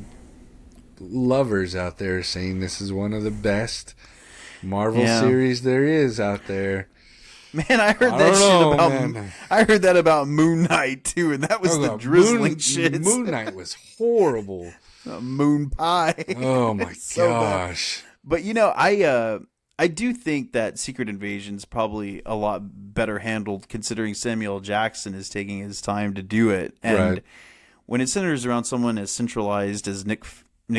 lovers out there are saying this is one of the best Marvel series there is out there. Man, I heard I heard that about Moon Knight too, and that was the drizzling shit. Moon Knight was horrible. Moon pie. Oh my gosh! But I do think that Secret Invasion's probably a lot better handled, considering Samuel Jackson is taking his time to do it, and when it centers around someone as centralized as Nick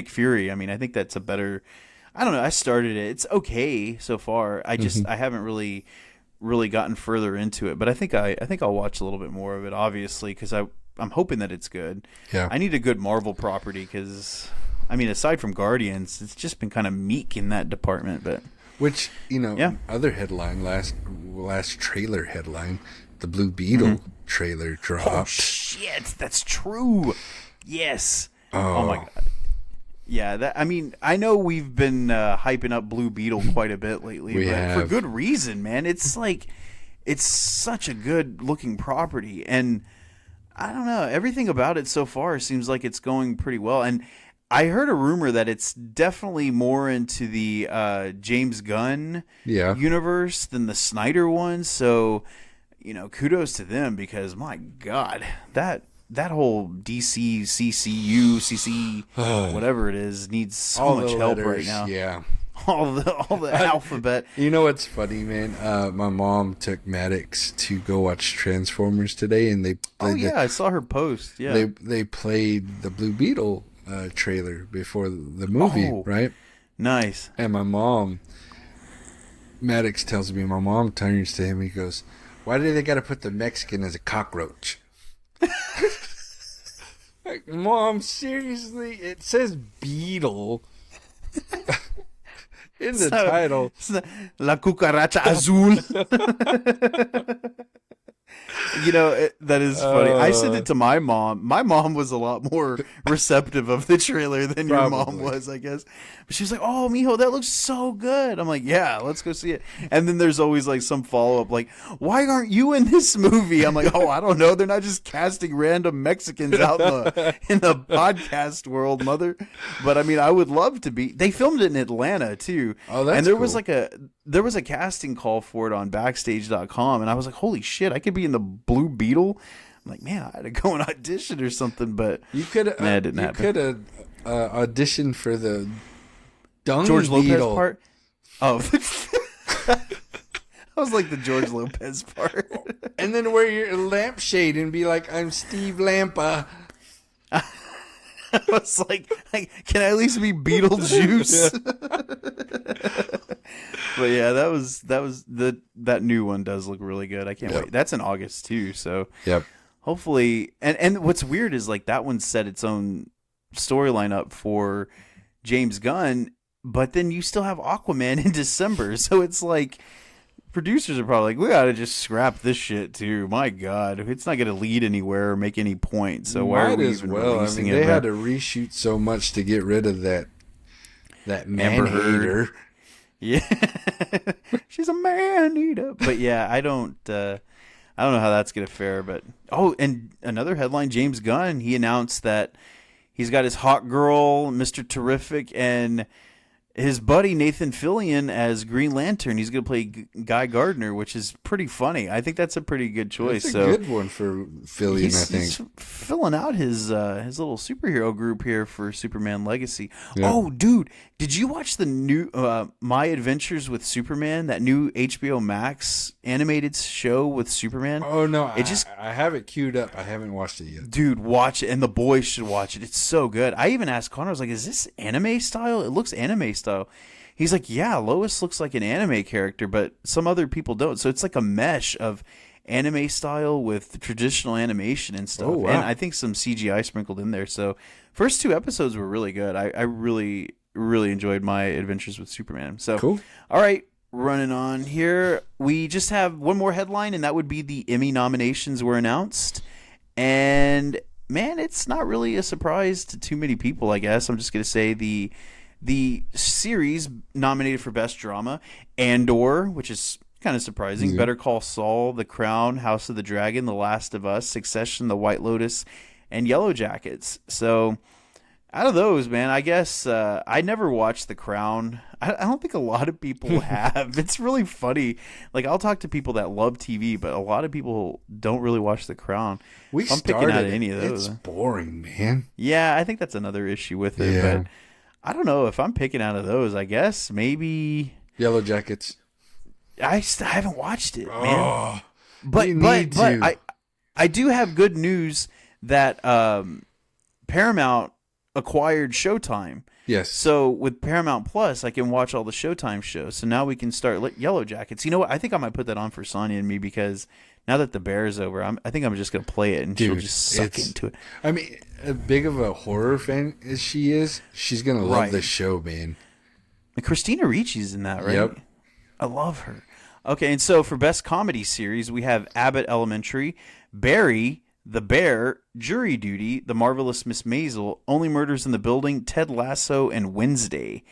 Fury, I think that's a better. I don't know. I started it. It's okay so far. I haven't really gotten further into it, but I think I'll watch a little bit more of it, obviously, because I'm hoping that it's good. Yeah, I need a good Marvel property because aside from Guardians, it's just been kind of meek in that department. But other headline last trailer headline, the Blue Beetle trailer dropped. Oh shit, that's true. Yes. Oh my god. Yeah, I know we've been hyping up Blue Beetle quite a bit lately, for good reason, man. It's like, it's such a good looking property, and I don't know, everything about it so far seems like it's going pretty well. And I heard a rumor that it's definitely more into the James Gunn universe than the Snyder one. So, kudos to them, because my God, that whole DC, CCU, CC, whatever it is, needs so much help right now. Yeah. All the alphabet. You know what's funny, man? My mom took Maddox to go watch Transformers today, and they I saw her post. Yeah. They played the Blue Beetle trailer before the movie, right? Nice. And Maddox tells me, my mom turns to him, he goes, "Why do they got to put the Mexican as a cockroach?" Like, Mom, seriously? It says beetle. In the title. La Cucaracha Azul. That is funny. I sent it to my mom. My mom was a lot more receptive of the trailer than your mom was, I guess. But she was like, "Oh, mijo, that looks so good." I'm like, "Yeah, let's go see it." And then there's always like some follow up, like, "Why aren't you in this movie?" I'm like, "Oh, I don't know. They're not just casting random Mexicans out in the podcast world, mother." But I mean, I would love to be. They filmed it in Atlanta too. Oh, that's and there cool. was a casting call for it on Backstage.com, and I was like, "Holy shit, I could be in the Blue Beetle." I'm like, "Man, I had to go and audition or something," but you could have auditioned for the Dung George Beetle. Lopez part. Oh, I was like the George Lopez part, and then wear your lampshade and be like, "I'm Steve Lampa." I was like, can I at least be Beetlejuice? But yeah, that new one does look really good. I can't wait. That's in August too, so yep. Hopefully, and what's weird is like that one set its own storyline up for James Gunn, but then you still have Aquaman in December, so it's like producers are probably like, we gotta just scrap this shit too. My God, it's not gonna lead anywhere or make any point. So why are we even releasing it? They had to reshoot so much to get rid of that man-hater. Yeah, she's a man-eater. But yeah, I don't know how that's gonna fare. But and another headline: James Gunn, he announced that he's got his hot girl, Mr. Terrific, and his buddy Nathan Fillion as Green Lantern. He's going to play Guy Gardner, which is pretty funny. I think that's a pretty good choice. That's a good one for Fillion, I think. He's filling out his little superhero group here for Superman Legacy. Yeah. Oh, dude, did you watch the new My Adventures with Superman, that new HBO Max animated show with Superman? Oh, no, I have it queued up. I haven't watched it yet. Dude, watch it, and the boys should watch it. It's so good. I even asked Connor, I was like, is this anime style? It looks anime style. He's like, yeah, Lois looks like an anime character, but some other people don't. So it's like a mesh of anime style with traditional animation and stuff. Oh, wow. And I think some CGI sprinkled in there. So first 2 episodes were really good. I really, really enjoyed My Adventures with Superman. So cool. All right, running on here. We just have one more headline, and that would be the Emmy nominations were announced. And man, it's not really a surprise to too many people, I guess. I'm just going to say the series nominated for Best Drama, Andor, which is kind of surprising, Better Call Saul, The Crown, House of the Dragon, The Last of Us, Succession, The White Lotus, and Yellow Jackets. So out of those, man, I guess I never watched The Crown. I don't think a lot of people have. It's really funny. Like, I'll talk to people that love TV, but a lot of people don't really watch The Crown. I'm picking out any of those. It's boring, man. Yeah, I think that's another issue with it. Yeah. But I don't know if I'm picking out of those. I guess maybe Yellow Jackets. I haven't watched it, man. Oh, but I do have good news that Paramount acquired Showtime. Yes. So with Paramount Plus, I can watch all the Showtime shows. So now we can start Yellow Jackets. You know what? I think I might put that on for Sonya and me, because now that the Bear is over, I think I'm just going to play it, and she'll just suck into it. I mean, as big of a horror fan as she is, she's going to love the show, man. And Christina Ricci's in that, right? Yep. I love her. Okay, and so for Best Comedy Series, we have Abbott Elementary, Barry, The Bear, Jury Duty, The Marvelous Miss Maisel, Only Murders in the Building, Ted Lasso, and Wednesday.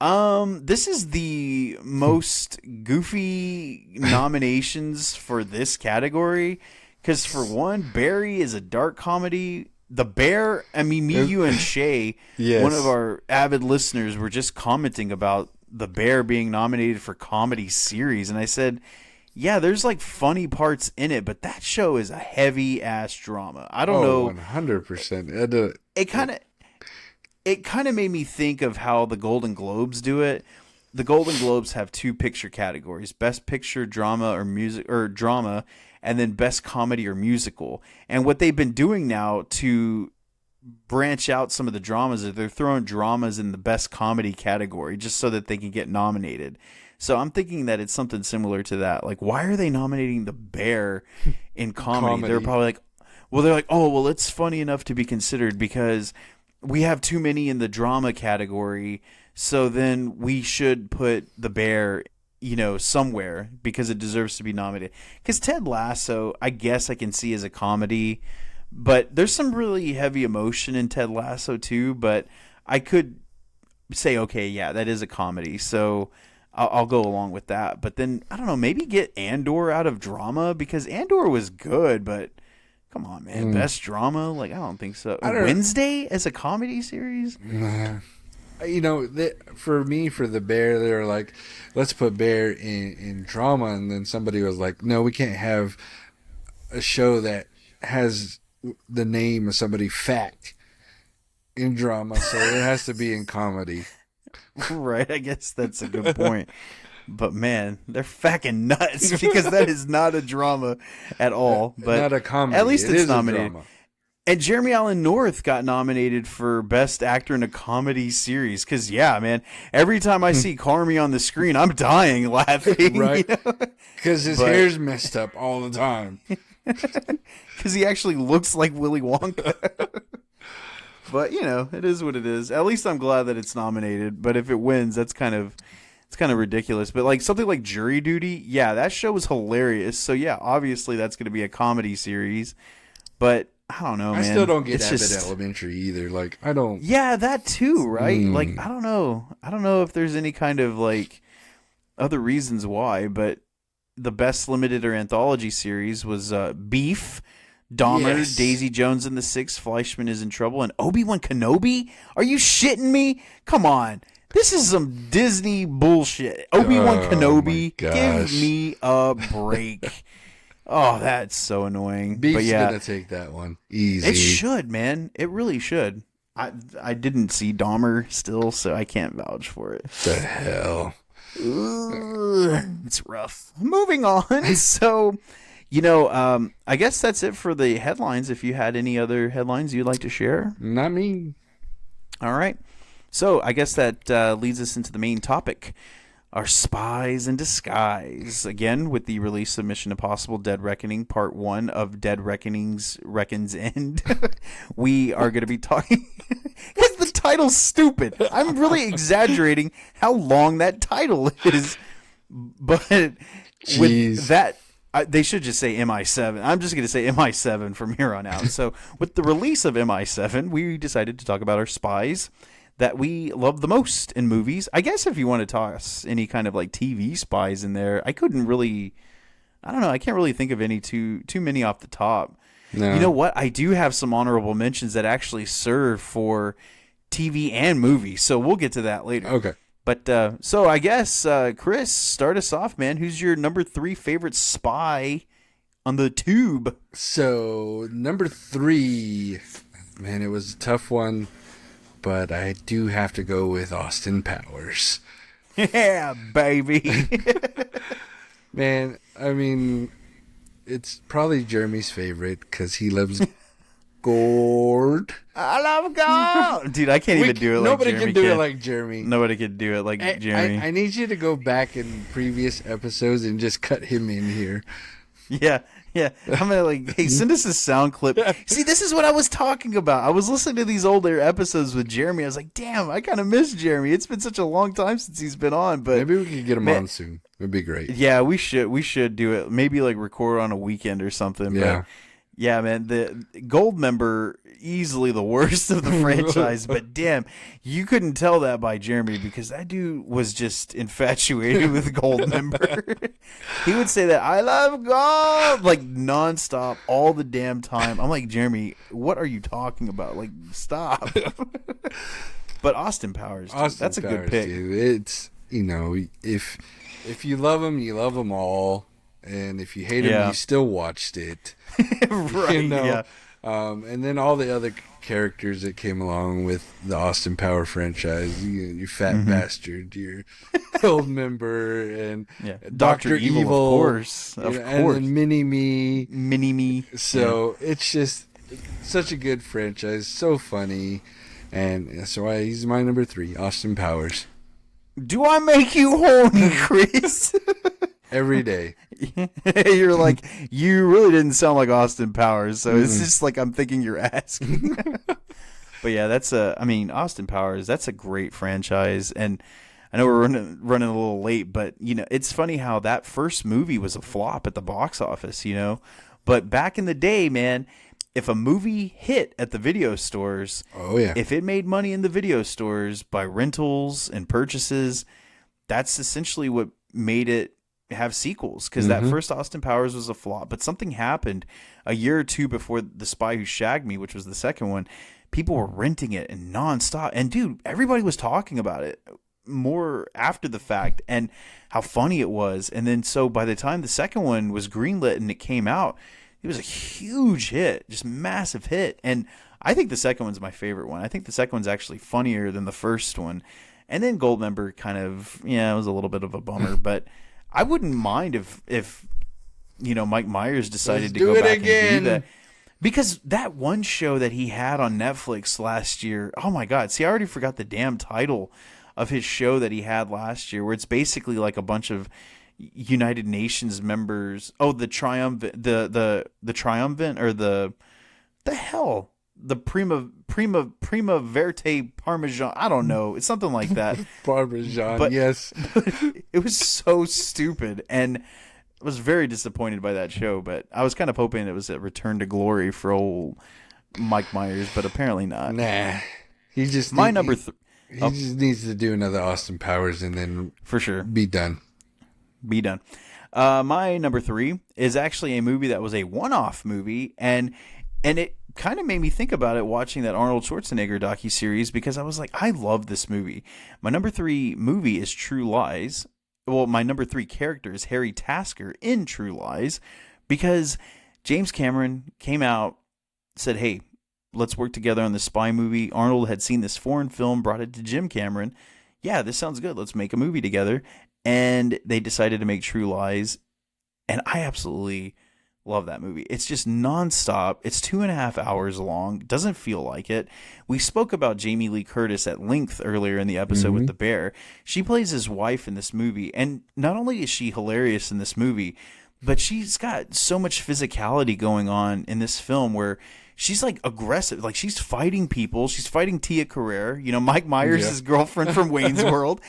This is the most goofy nominations for this category, because for one, Barry is a dark comedy. The Bear, I mean, me, you, and Shay, one of our avid listeners, were just commenting about The Bear being nominated for comedy series, and I said, yeah, there's like funny parts in it, but that show is a heavy ass drama. I don't know. 100%. It kind of made me think of how the Golden Globes do it. The Golden Globes have 2 picture categories: Best Picture, Drama, or Music, or Drama, and then Best Comedy or Musical. And what they've been doing now to branch out some of the dramas is they're throwing dramas in the Best Comedy category just so that they can get nominated. So I'm thinking that it's something similar to that. Like, why are they nominating The Bear in comedy? They're probably like, well, it's funny enough to be considered because we have too many in the drama category. So then we should put The Bear, somewhere because it deserves to be nominated. Because Ted Lasso, I guess I can see as a comedy, but there's some really heavy emotion in Ted Lasso too. But I could say, okay, yeah, that is a comedy. So I'll go along with that. But then, I don't know, maybe get Andor out of drama because Andor was good, but come on, man. Best drama? Like, I don't think so. Wednesday as a comedy series? For me, for The Bear, they were like, let's put Bear in drama. And then somebody was like, no, we can't have a show that has the name of somebody fat in drama. So it has to be in comedy. Right, I guess that's a good point. But man, they're fucking nuts because that is not a drama at all. But not a comedy. At least it's is nominated. And Jeremy Allen North got nominated for Best Actor in a Comedy Series. Because, yeah, man, every time I see Carmy on the screen, I'm dying laughing. Right. Because his hair's messed up all the time. Because he actually looks like Willy Wonka. But, it is what it is. At least I'm glad that it's nominated. But if it wins, it's kind of ridiculous. But like something like Jury Duty, yeah, that show was hilarious. So, yeah, obviously that's going to be a comedy series. But I don't know, man. I still don't get Abbott Elementary either. Like, I don't. Yeah, that too, right? Like, I don't know. I don't know if there's any kind of like other reasons why, but the best limited or anthology series was Beef, Dahmer, yes. Daisy Jones and the Six, Fleischman is in Trouble, and Obi-Wan Kenobi? Are you shitting me? Come on. This is some Disney bullshit. Obi-Wan Kenobi, give me a break. Oh, that's so annoying. Beef's gonna take that one easy. It should, man. It really should. I didn't see Dahmer still, so I can't vouch for it. The hell? It's rough. Moving on. So, I guess that's it for the headlines. If you had any other headlines you'd like to share? Not me. All right. So I guess that leads us into the main topic. Our Spies in Disguise. Again, with the release of Mission Impossible Dead Reckoning, Part 1 of Dead Reckoning's Reckon's End, we are going to be talking... Because the title's stupid. I'm really exaggerating how long that title is. But with that... they should just say MI7. I'm just going to say MI7 from here on out. So with the release of MI7, we decided to talk about our spies that we love the most in movies. I guess if you want to toss any kind of like TV spies in there, I can't really think of any too many off the top. No. You know what? I do have some honorable mentions that actually serve for TV and movies, so we'll get to that later. Okay. But so I guess Chris, start us off, man. Who's your number 3 favorite spy on the tube? So number 3, man, it was a tough one. But I do have to go with Austin Powers. Yeah, baby. Man, I mean, it's probably Jeremy's favorite because he loves Gord. I love Gord. Dude, I can't even do it like Nobody Jeremy can do it like Jeremy. Nobody can do it like Jeremy. I need you to go back in previous episodes and just cut him in here. Yeah. I'm gonna hey, send us a sound clip. See, this is what I was talking about. I was listening to these older episodes with Jeremy. I was like, damn, I kind of miss Jeremy. It's been such a long time since he's been on. But maybe we can get him on soon. It'd be great. Yeah, we should do it. Maybe like record on a weekend or something. Yeah. But yeah, man, the Gold Member, easily the worst of the franchise. But damn, you couldn't tell that by Jeremy because that dude was just infatuated with Gold Member. He would say that, I love gold, like nonstop all the damn time. I'm like, Jeremy, what are you talking about? Like, stop. But Austin Powers, dude, that's a good pick. Dude. It's, if you love him, you love them all. And if you hate him, you still watched it. Right, yeah. And then all the other characters that came along with the Austin Power franchise, you fat bastard, your Gold Member, and Dr. Evil, of course. Of course. And then Mini-Me. So it's just such a good franchise, so funny. And that's why he's my number 3, Austin Powers. Do I make you horny, Chris? Every day. You're like, you really didn't sound like Austin Powers, so it's just like I'm thinking you're asking. But yeah, Austin Powers, that's a great franchise. And I know we're running a little late, but it's funny how that first movie was a flop at the box office, But back in the day, man, if a movie hit at the video stores, Oh yeah. if it made money in the video stores by rentals and purchases, that's essentially what made it have sequels, because that first Austin Powers was a flop. But something happened a year or two before The Spy Who Shagged Me, which was the second one. People were renting it and nonstop. And dude, everybody was talking about it more after the fact and how funny it was. And then so by the time the second one was greenlit and it came out, it was a huge hit, just massive hit. And I think the second one's my favorite one. I think the second one's actually funnier than the first one. And then Goldmember kind of, it was a little bit of a bummer, but I wouldn't mind if Mike Myers decided to go back and do that. Because that one show that he had on Netflix last year, oh my God. See, I already forgot the damn title of his show that he had last year, where it's basically like a bunch of United Nations members. Oh, the triumvant, the triumvant, or the hell, the prima verte parmesan. I don't know. It's something like that. Parmesan, but, yes. It was so stupid, and I was very disappointed by that show. But I was kind of hoping it was a return to glory for old Mike Myers, but apparently not. Nah, he just number three. He just needs to do another Austin Powers and then for sure be done. My number 3 is actually a movie that was a one-off movie, and it kind of made me think about it watching that Arnold Schwarzenegger docuseries, because I was like, I love this movie. My number 3 movie is True Lies. Well, my number 3 character is Harry Tasker in True Lies, because James Cameron came out, said, hey, let's work together on this spy movie. Arnold had seen this foreign film, brought it to Jim Cameron. Yeah, this sounds good. Let's make a movie together. And they decided to make True Lies. And I absolutely love that movie. It's just nonstop. It's 2.5 hours long. Doesn't feel like it. We spoke about Jamie Lee Curtis at length earlier in the episode with The Bear. She plays his wife in this movie. And not only is she hilarious in this movie, but she's got so much physicality going on in this film where she's like aggressive. Like she's fighting people. She's fighting Tia Carrere, Mike Myers' girlfriend from Wayne's World.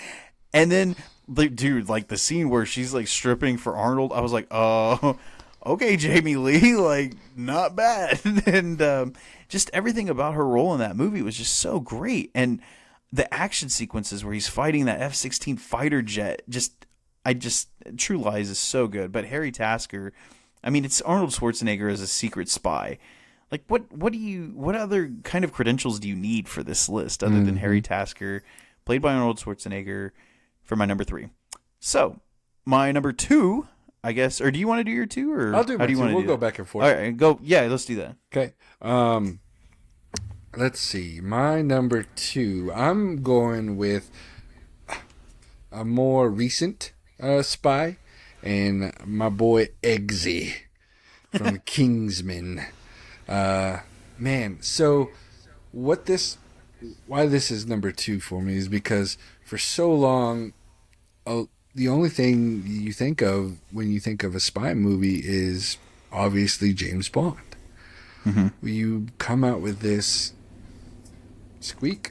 And then, dude, like the scene where she's like stripping for Arnold, I was like, oh, okay, Jamie Lee, like not bad. And just everything about her role in that movie was just so great. And the action sequences where he's fighting that F-16 fighter jet, True Lies is so good. But Harry Tasker, it's Arnold Schwarzenegger as a secret spy. Like what other kind of credentials do you need for this list other than Harry Tasker, played by Arnold Schwarzenegger, for my number 3? So my number 2, I guess, or do you want to do your 2, or I'll do my 2. We'll go that? back and forth. All right, go. Yeah, let's do that. Okay. Let's see. My number 2. I'm going with a more recent spy, and my boy Eggsy from Kingsman. Man, so why this is number 2 for me is because for so long, the only thing you think of when you think of a spy movie is obviously James Bond. You come out with this squeak.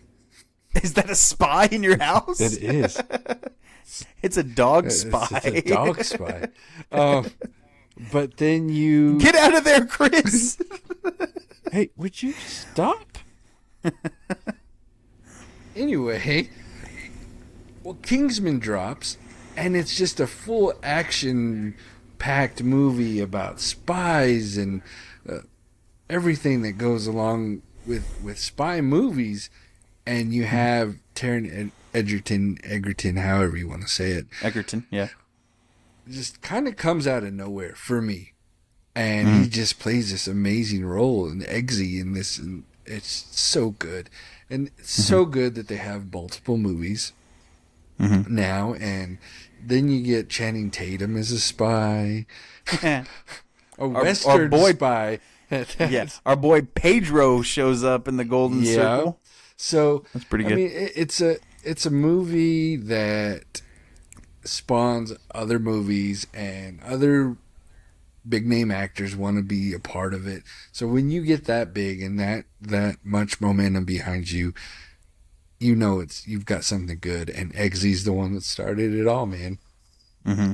Is that a spy in your house? It is. It's a dog spy. It's a dog spy. But then you get out of there, Chris. Hey, would you stop? Anyway, well, Kingsman drops, and it's just a full action-packed movie about spies and everything that goes along with spy movies. And you have Taron Egerton, however you want to say it. Egerton, yeah. Just kind of comes out of nowhere for me. And he just plays this amazing role in Eggsy in this, and it's so good. And it's so good that they have multiple movies now, and then you get Channing Tatum as a spy. A Western spy. Yes, our boy Pedro shows up in the Golden Circle. So that's pretty good. It's a movie that spawns other movies and other big name actors want to be a part of it. So when you get that big and that much momentum behind you, you know you've got something good. And Eggsy's the one that started it all, man. Mm-hmm.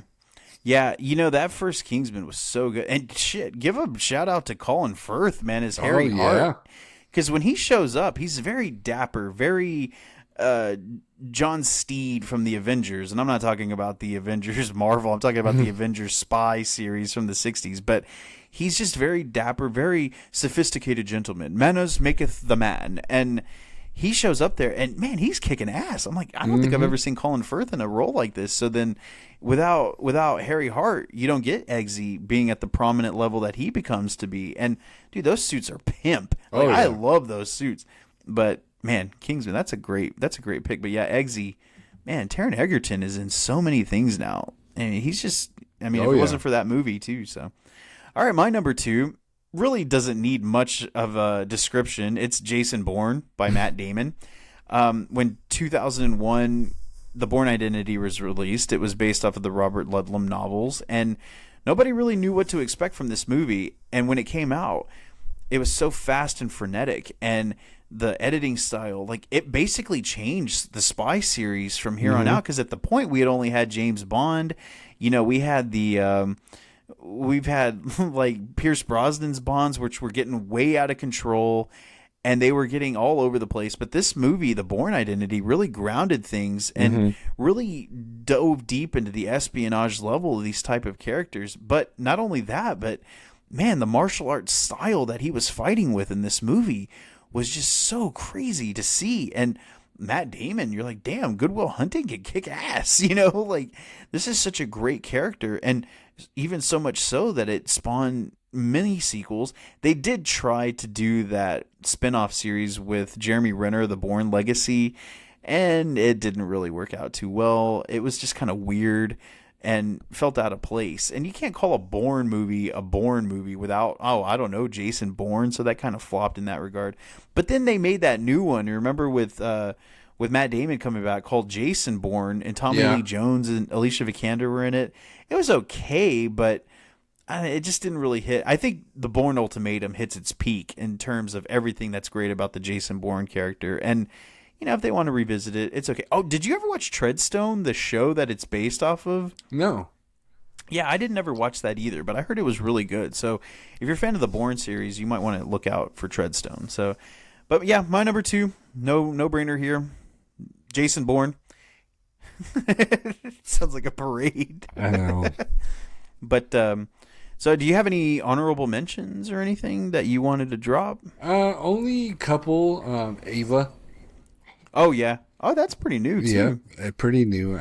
Yeah, that first Kingsman was so good. And shit, give a shout out to Colin Firth, man, as Harry Hart. Because when he shows up, he's very dapper, very John Steed from the Avengers. And I'm not talking about the Avengers Marvel. I'm talking about the Avengers Spy series from the 60s. But he's just very dapper, very sophisticated gentleman. Manners maketh the man. And he shows up there, and man, he's kicking ass. I'm like, I don't think I've ever seen Colin Firth in a role like this. So then, without Harry Hart, you don't get Eggsy being at the prominent level that he becomes to be. And dude, those suits are pimp. Like, I love those suits. But man, Kingsman, that's a great pick. But yeah, Eggsy, man, Taron Egerton is in so many things now, and he's just, if it wasn't for that movie too. So, all right, my number 2. Really doesn't need much of a description. It's Jason Bourne by Matt Damon. When 2001, The Bourne Identity was released, it was based off of the Robert Ludlum novels, and nobody really knew what to expect from this movie. And when it came out, it was so fast and frenetic, and the editing style, like, it basically changed the Spy series from here on out, because at the point we had only had James Bond. We had we've had like Pierce Brosnan's Bonds, which were getting way out of control, and they were getting all over the place. But this movie, The Bourne Identity, really grounded things and really dove deep into the espionage level of these type of characters. But not only that, but man, the martial arts style that he was fighting with in this movie was just so crazy to see. And Matt Damon, you're like, damn, Good Will Hunting can kick ass. Like, this is such a great character. And even so much so that it spawned many sequels. They did try to do that spin-off series with Jeremy Renner, The Bourne Legacy, and it didn't really work out too well. It was just kind of weird and felt out of place. And you can't call a Bourne movie without, I don't know, Jason Bourne, so that kind of flopped in that regard. But then they made that new one, you remember, with Matt Damon coming back, called Jason Bourne, and Tommy Lee Jones and Alicia Vikander were in it. It was okay, but it just didn't really hit. I think The Bourne Ultimatum hits its peak in terms of everything that's great about the Jason Bourne character. And, if they want to revisit it, it's okay. Oh, did you ever watch Treadstone, the show that it's based off of? No. Yeah, I didn't ever watch that either, but I heard it was really good. So if you're a fan of the Bourne series, you might want to look out for Treadstone. So, but yeah, my number 2, no brainer here. Jason Bourne. Sounds like a parade. I know. But so do you have any honorable mentions or anything that you wanted to drop? Only a couple. Ava. Oh yeah. Oh, that's pretty new too. Yeah, pretty new.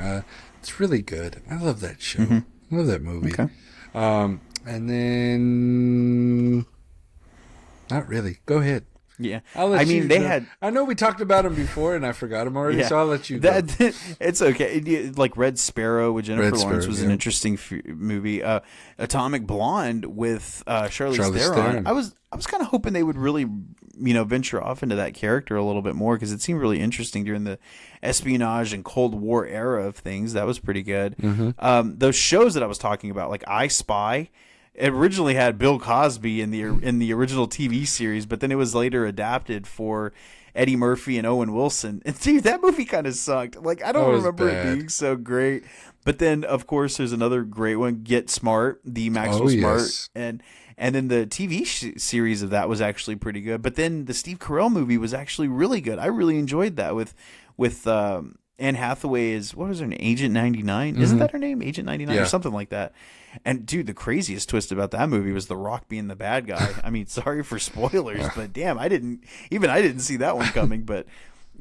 It's really good. I love that show. I love that movie. Okay. And then not really. Go ahead. Yeah, they had. I know we talked about them before, and I forgot them already. Yeah. So I'll let you go. It's okay. Like Red Sparrow with Jennifer Lawrence was an interesting movie. Atomic Blonde with Charlize Theron. I was kind of hoping they would really, venture off into that character a little bit more, because it seemed really interesting during the espionage and Cold War era of things. That was pretty good. Those shows that I was talking about, like I Spy. It originally had Bill Cosby in the original TV series, but then it was later adapted for Eddie Murphy and Owen Wilson. And dude, that movie kind of sucked. Like, I don't remember it being so great. But then, of course, there's another great one, Get Smart, the Maxwell Smart, and then the TV series of that was actually pretty good. But then the Steve Carell movie was actually really good. I really enjoyed that with Anne Hathaway is, what was her name? Agent 99? Isn't that her name? Agent 99 or something like that. And dude, the craziest twist about that movie was The Rock being the bad guy. I mean, sorry for spoilers, but damn, I didn't see that one coming. But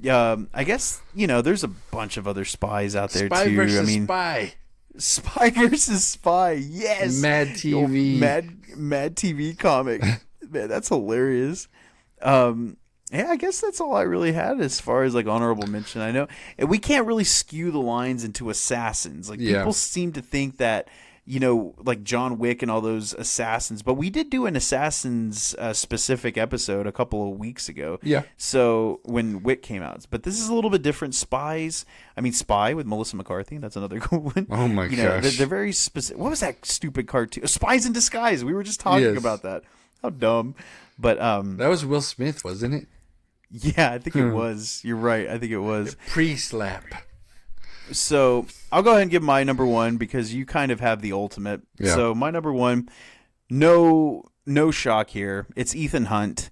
I guess, there's a bunch of other spies out there Spy too. Versus Spy. Spy versus Spy. Yes. Mad TV. Mad TV comic. Man, that's hilarious. Yeah, I guess that's all I really had as far as like honorable mention. I know we can't really skew the lines into assassins. Like people seem to think that like John Wick and all those assassins. But we did do an assassins specific episode a couple of weeks ago. Yeah. So when Wick came out, but this is a little bit different. Spy with Melissa McCarthy. That's another cool one. Oh my gosh. They're very specific. What was that stupid cartoon? Spies in Disguise. We were just talking about that. How dumb. But that was Will Smith, wasn't it? Yeah, I think it was. You're right. I think it was. Pre-slap. So I'll go ahead and give my number one because you kind of have the ultimate. Yeah. So my number one, no shock here. It's Ethan Hunt,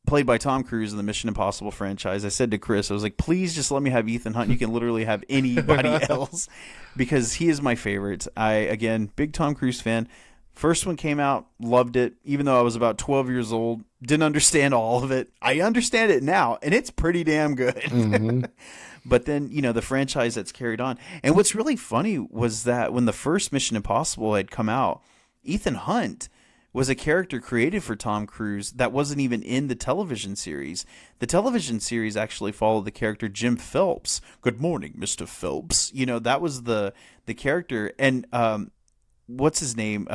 played by Tom Cruise in the Mission Impossible franchise. I said to Chris, I was like, please just let me have Ethan Hunt. You can literally have anybody else because he is my favorite. Again, big Tom Cruise fan. First one came out, loved it, even though I was about 12 years old. Didn't understand all of it. I understand it now, and it's pretty damn good. Mm-hmm. But then, the franchise that's carried on. And what's really funny was that when the first Mission Impossible had come out, Ethan Hunt was a character created for Tom Cruise that wasn't even in the television series. The television series actually followed the character Jim Phelps. Good morning, Mr. Phelps. That was the character. And what's his name?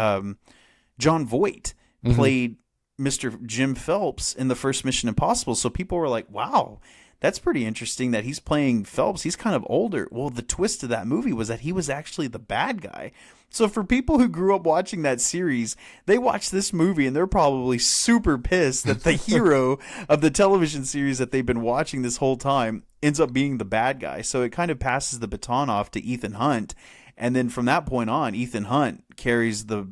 John Voight played Mr. Jim Phelps in the first Mission Impossible. So people were like, wow, that's pretty interesting that he's playing Phelps. He's kind of older. Well, the twist of that movie was that he was actually the bad guy. So for people who grew up watching that series, they watched this movie and they're probably super pissed that the hero of the television series that they've been watching this whole time ends up being the bad guy. So it kind of passes the baton off to Ethan Hunt. And then from that point on, Ethan Hunt carries the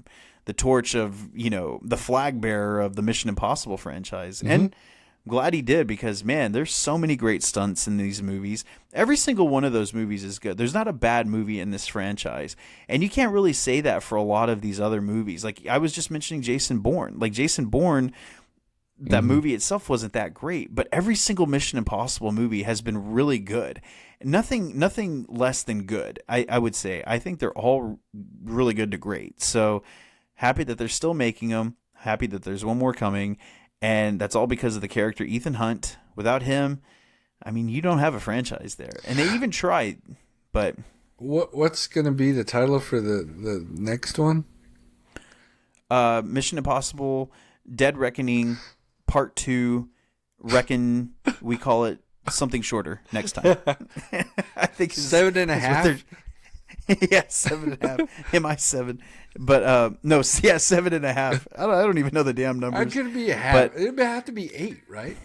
torch of, the flag bearer of the Mission Impossible franchise. Mm-hmm. And I'm glad he did because, man, there's so many great stunts in these movies. Every single one of those movies is good. There's not a bad movie in this franchise. And you can't really say that for a lot of these other movies. Like I was just mentioning Jason Bourne. Like Jason Bourne, that movie itself wasn't that great, but every single Mission Impossible movie has been really good. Nothing less than good, I would say. I think they're all really good to great. So happy that they're still making them. Happy that there's one more coming. And that's all because of the character Ethan Hunt. Without him, you don't have a franchise there. And they even tried, but... What's going to be the title for the next one? Mission Impossible Dead Reckoning Part 2. Reckon we call it something shorter next time. I think 7.5. Yeah, 7.5. MI7. But no, yeah, 7.5. I don't even know the damn numbers. It could be a half. It would have to be 8, right?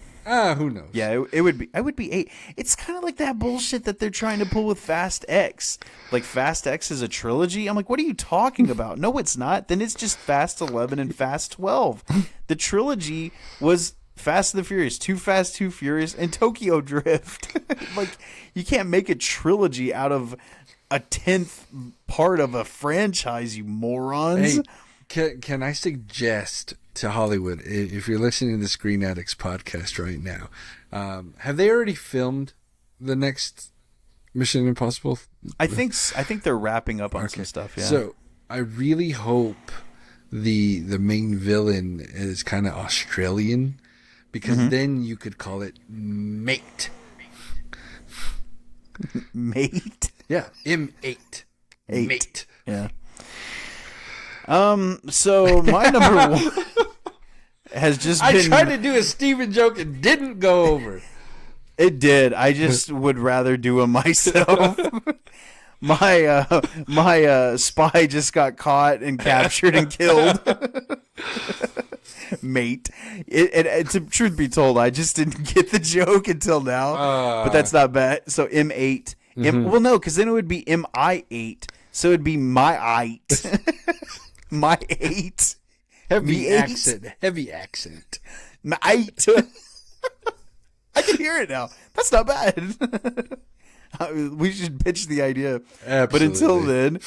Who knows? Yeah, it would be. I would be 8. It's kind of like that bullshit that they're trying to pull with Fast X. Like Fast X is a trilogy. I'm like, what are you talking about? No, it's not. Then it's just Fast 11 and Fast 12. The trilogy was Fast and the Furious, Too Fast, Too Furious, and Tokyo Drift. Like, you can't make a trilogy out of a 10th part of a franchise, you morons. Hey, can I suggest to Hollywood, if you're listening to the Screen Addicts podcast right now, have they already filmed the next Mission Impossible? I think they're wrapping up on some stuff. Yeah. So I really hope the main villain is kind of Australian, because then you could call it Mate. Mate. Yeah, M8. Mate. Yeah. So my number one has just been... I tried to do a Steven joke and didn't go over. It did. I just would rather do it myself. My spy just got caught and captured and killed. Mate. To truth be told, I just didn't get the joke until now. But that's not bad. So M8. Well, no, because then it would be MI8. So it'd be my-ite. My 8. Heavy accent. My-ite. I can hear it now. That's not bad. We should pitch the idea. Absolutely. But until then,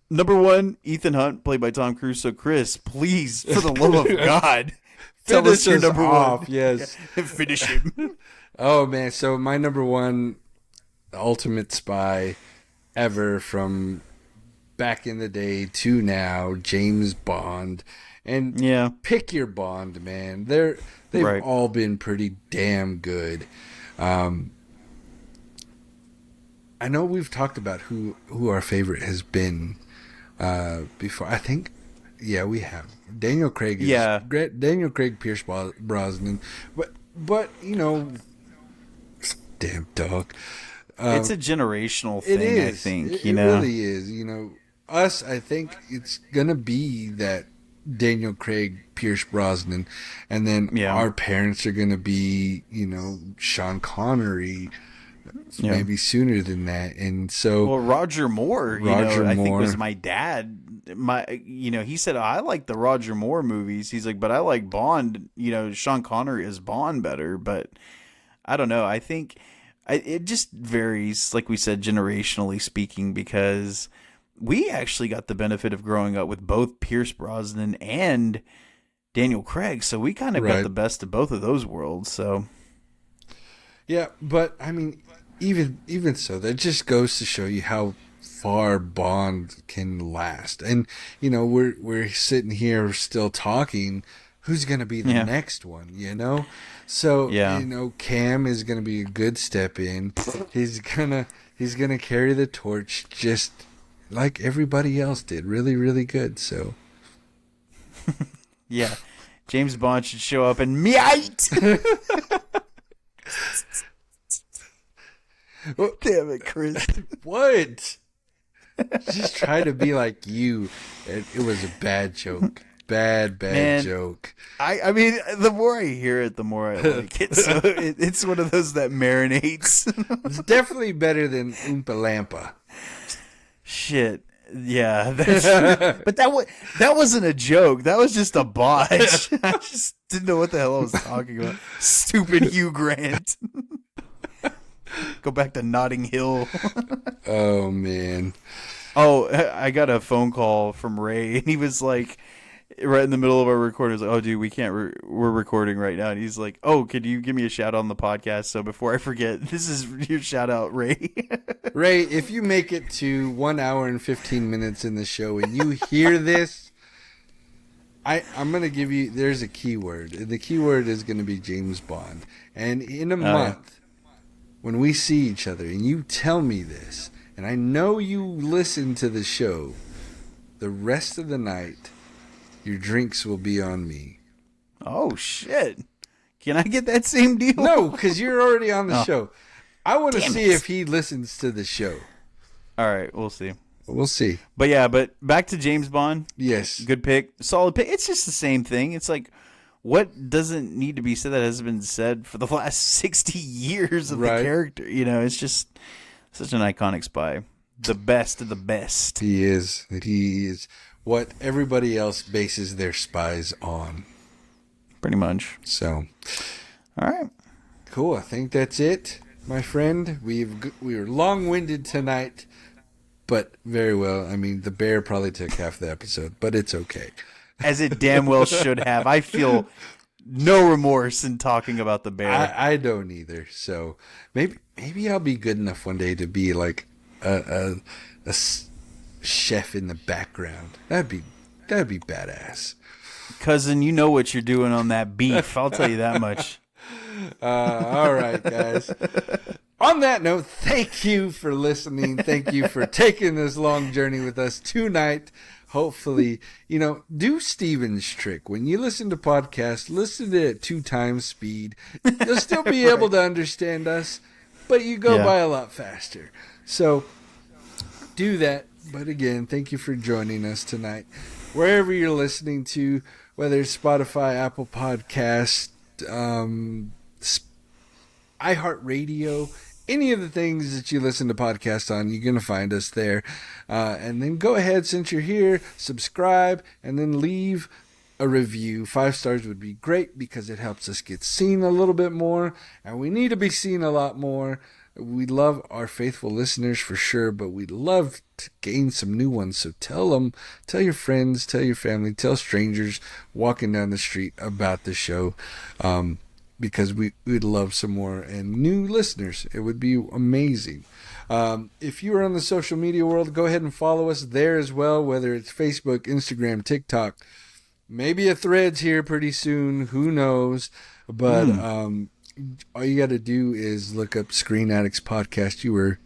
number one, Ethan Hunt, played by Tom Cruise. So, Chris, please, for the love of God, tell us your number one. Yes. Finish him. Oh, man. So, my number one ultimate spy ever from back in the day to now, James Bond. And pick your Bond, man. They've all been pretty damn good. I know we've talked about who our favorite has been, before. I think, yeah, we have. Daniel Craig is great. Daniel Craig, Pierce Brosnan. But damn dog. It's a generational thing, it is. I think. It really is. Us, I think it's going to be that Daniel Craig, Pierce Brosnan, and then our parents are going to be, Sean Connery, maybe sooner than that. And so, Roger Moore, I think was my dad. He said, I like the Roger Moore movies. He's like, but I like Bond. Sean Connery is Bond better, but I don't know. I think it just varies, like we said, generationally speaking, because we actually got the benefit of growing up with both Pierce Brosnan and Daniel Craig, so we kind of got the best of both of those worlds. So, yeah, but I mean, even so, that just goes to show you how far Bond can last. And we're sitting here still talking. Who's going to be the next one? So Cam is going to be a good step in. He's gonna carry the torch just like everybody else did. Really, really good. So, yeah, James Bond should show up and meow. Damn it, Chris. What? Just try to be like you. It was a bad joke. Bad joke. I mean, the more I hear it, the more I like it. So it's one of those that marinates. It's definitely better than Oompa Lampa. Shit. Yeah, but that wasn't a joke. That was just a botch. I just didn't know what the hell I was talking about. Stupid Hugh Grant. Go back to Notting Hill. Oh man. Oh, I got a phone call from Ray, and he was like, right in the middle of our recording, he was like, "Oh, dude, we can't. We're recording right now." And he's like, "Oh, could you give me a shout out on the podcast?" So before I forget, this is your shout out, Ray. Ray, if you make it to 1 hour and 15 minutes in the show and you hear this, I'm going to give you. There's a keyword. The keyword is going to be James Bond. And in a month, when we see each other, and you tell me this, and I know you listen to the show, the rest of the night, your drinks will be on me. Oh, shit. Can I get that same deal? No, because you're already on the show. I want to see if he listens to the show. All right, we'll see. We'll see. But back to James Bond. Yes. Good pick. Solid pick. It's just the same thing. It's like, what doesn't need to be said that has been said for the last 60 years of the character? It's just such an iconic spy. The best of the best. He is. He is what everybody else bases their spies on. Pretty much. So. All right. Cool. I think that's it, my friend. We were long-winded tonight, but very well. I mean, the bear probably took half the episode, but it's okay. As it damn well should have. I feel no remorse in talking about the bear. I don't either. So maybe I'll be good enough one day to be like a chef in the background. That'd be badass. Cousin, you know what you're doing on that beef. I'll tell you that much. All right, guys. On that note, thank you for listening. Thank you for taking this long journey with us tonight. Hopefully, do Steven's trick. When you listen to podcasts, listen to it at 2 times speed. You'll still be able to understand us, but you go by a lot faster. So do that. But again, thank you for joining us tonight. Wherever you're listening to, whether it's Spotify, Apple Podcasts, iHeartRadio, any of the things that you listen to podcasts on, you're going to find us there. And then go ahead, since you're here, subscribe, and then leave a review. 5 stars would be great because it helps us get seen a little bit more, and we need to be seen a lot more. We love our faithful listeners for sure, but we'd love to gain some new ones. So tell them, tell your friends, tell your family, tell strangers walking down the street about the show. Because we'd love some more and new listeners. It would be amazing. If you are on the social media world, go ahead and follow us there as well, whether it's Facebook, Instagram, TikTok. Maybe a Threads here pretty soon. Who knows? But all you got to do is look up Screen Addicts Podcast. You were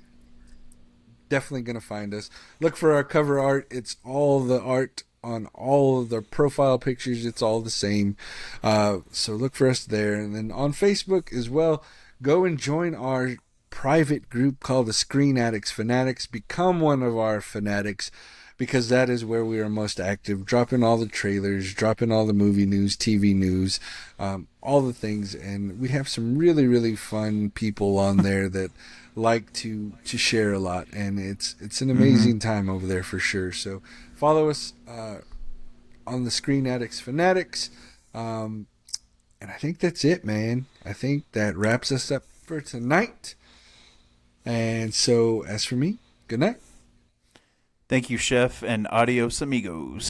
definitely going to find us. Look for our cover art. It's all the art on all of the profile pictures. It's all the same. So look for us there. And then on Facebook as well, go and join our private group called the Screen Addicts Fanatics. Become one of our fanatics, because that is where we are most active, dropping all the trailers, dropping all the movie news, TV news, all the things. And we have some really, really fun people on there that like to share a lot. And it's an amazing time over there for sure. So follow us on the Screen Addicts Fanatics. And I think that's it, man. I think that wraps us up for tonight. And so as for me, good night. Thank you, Chef, and adios, amigos.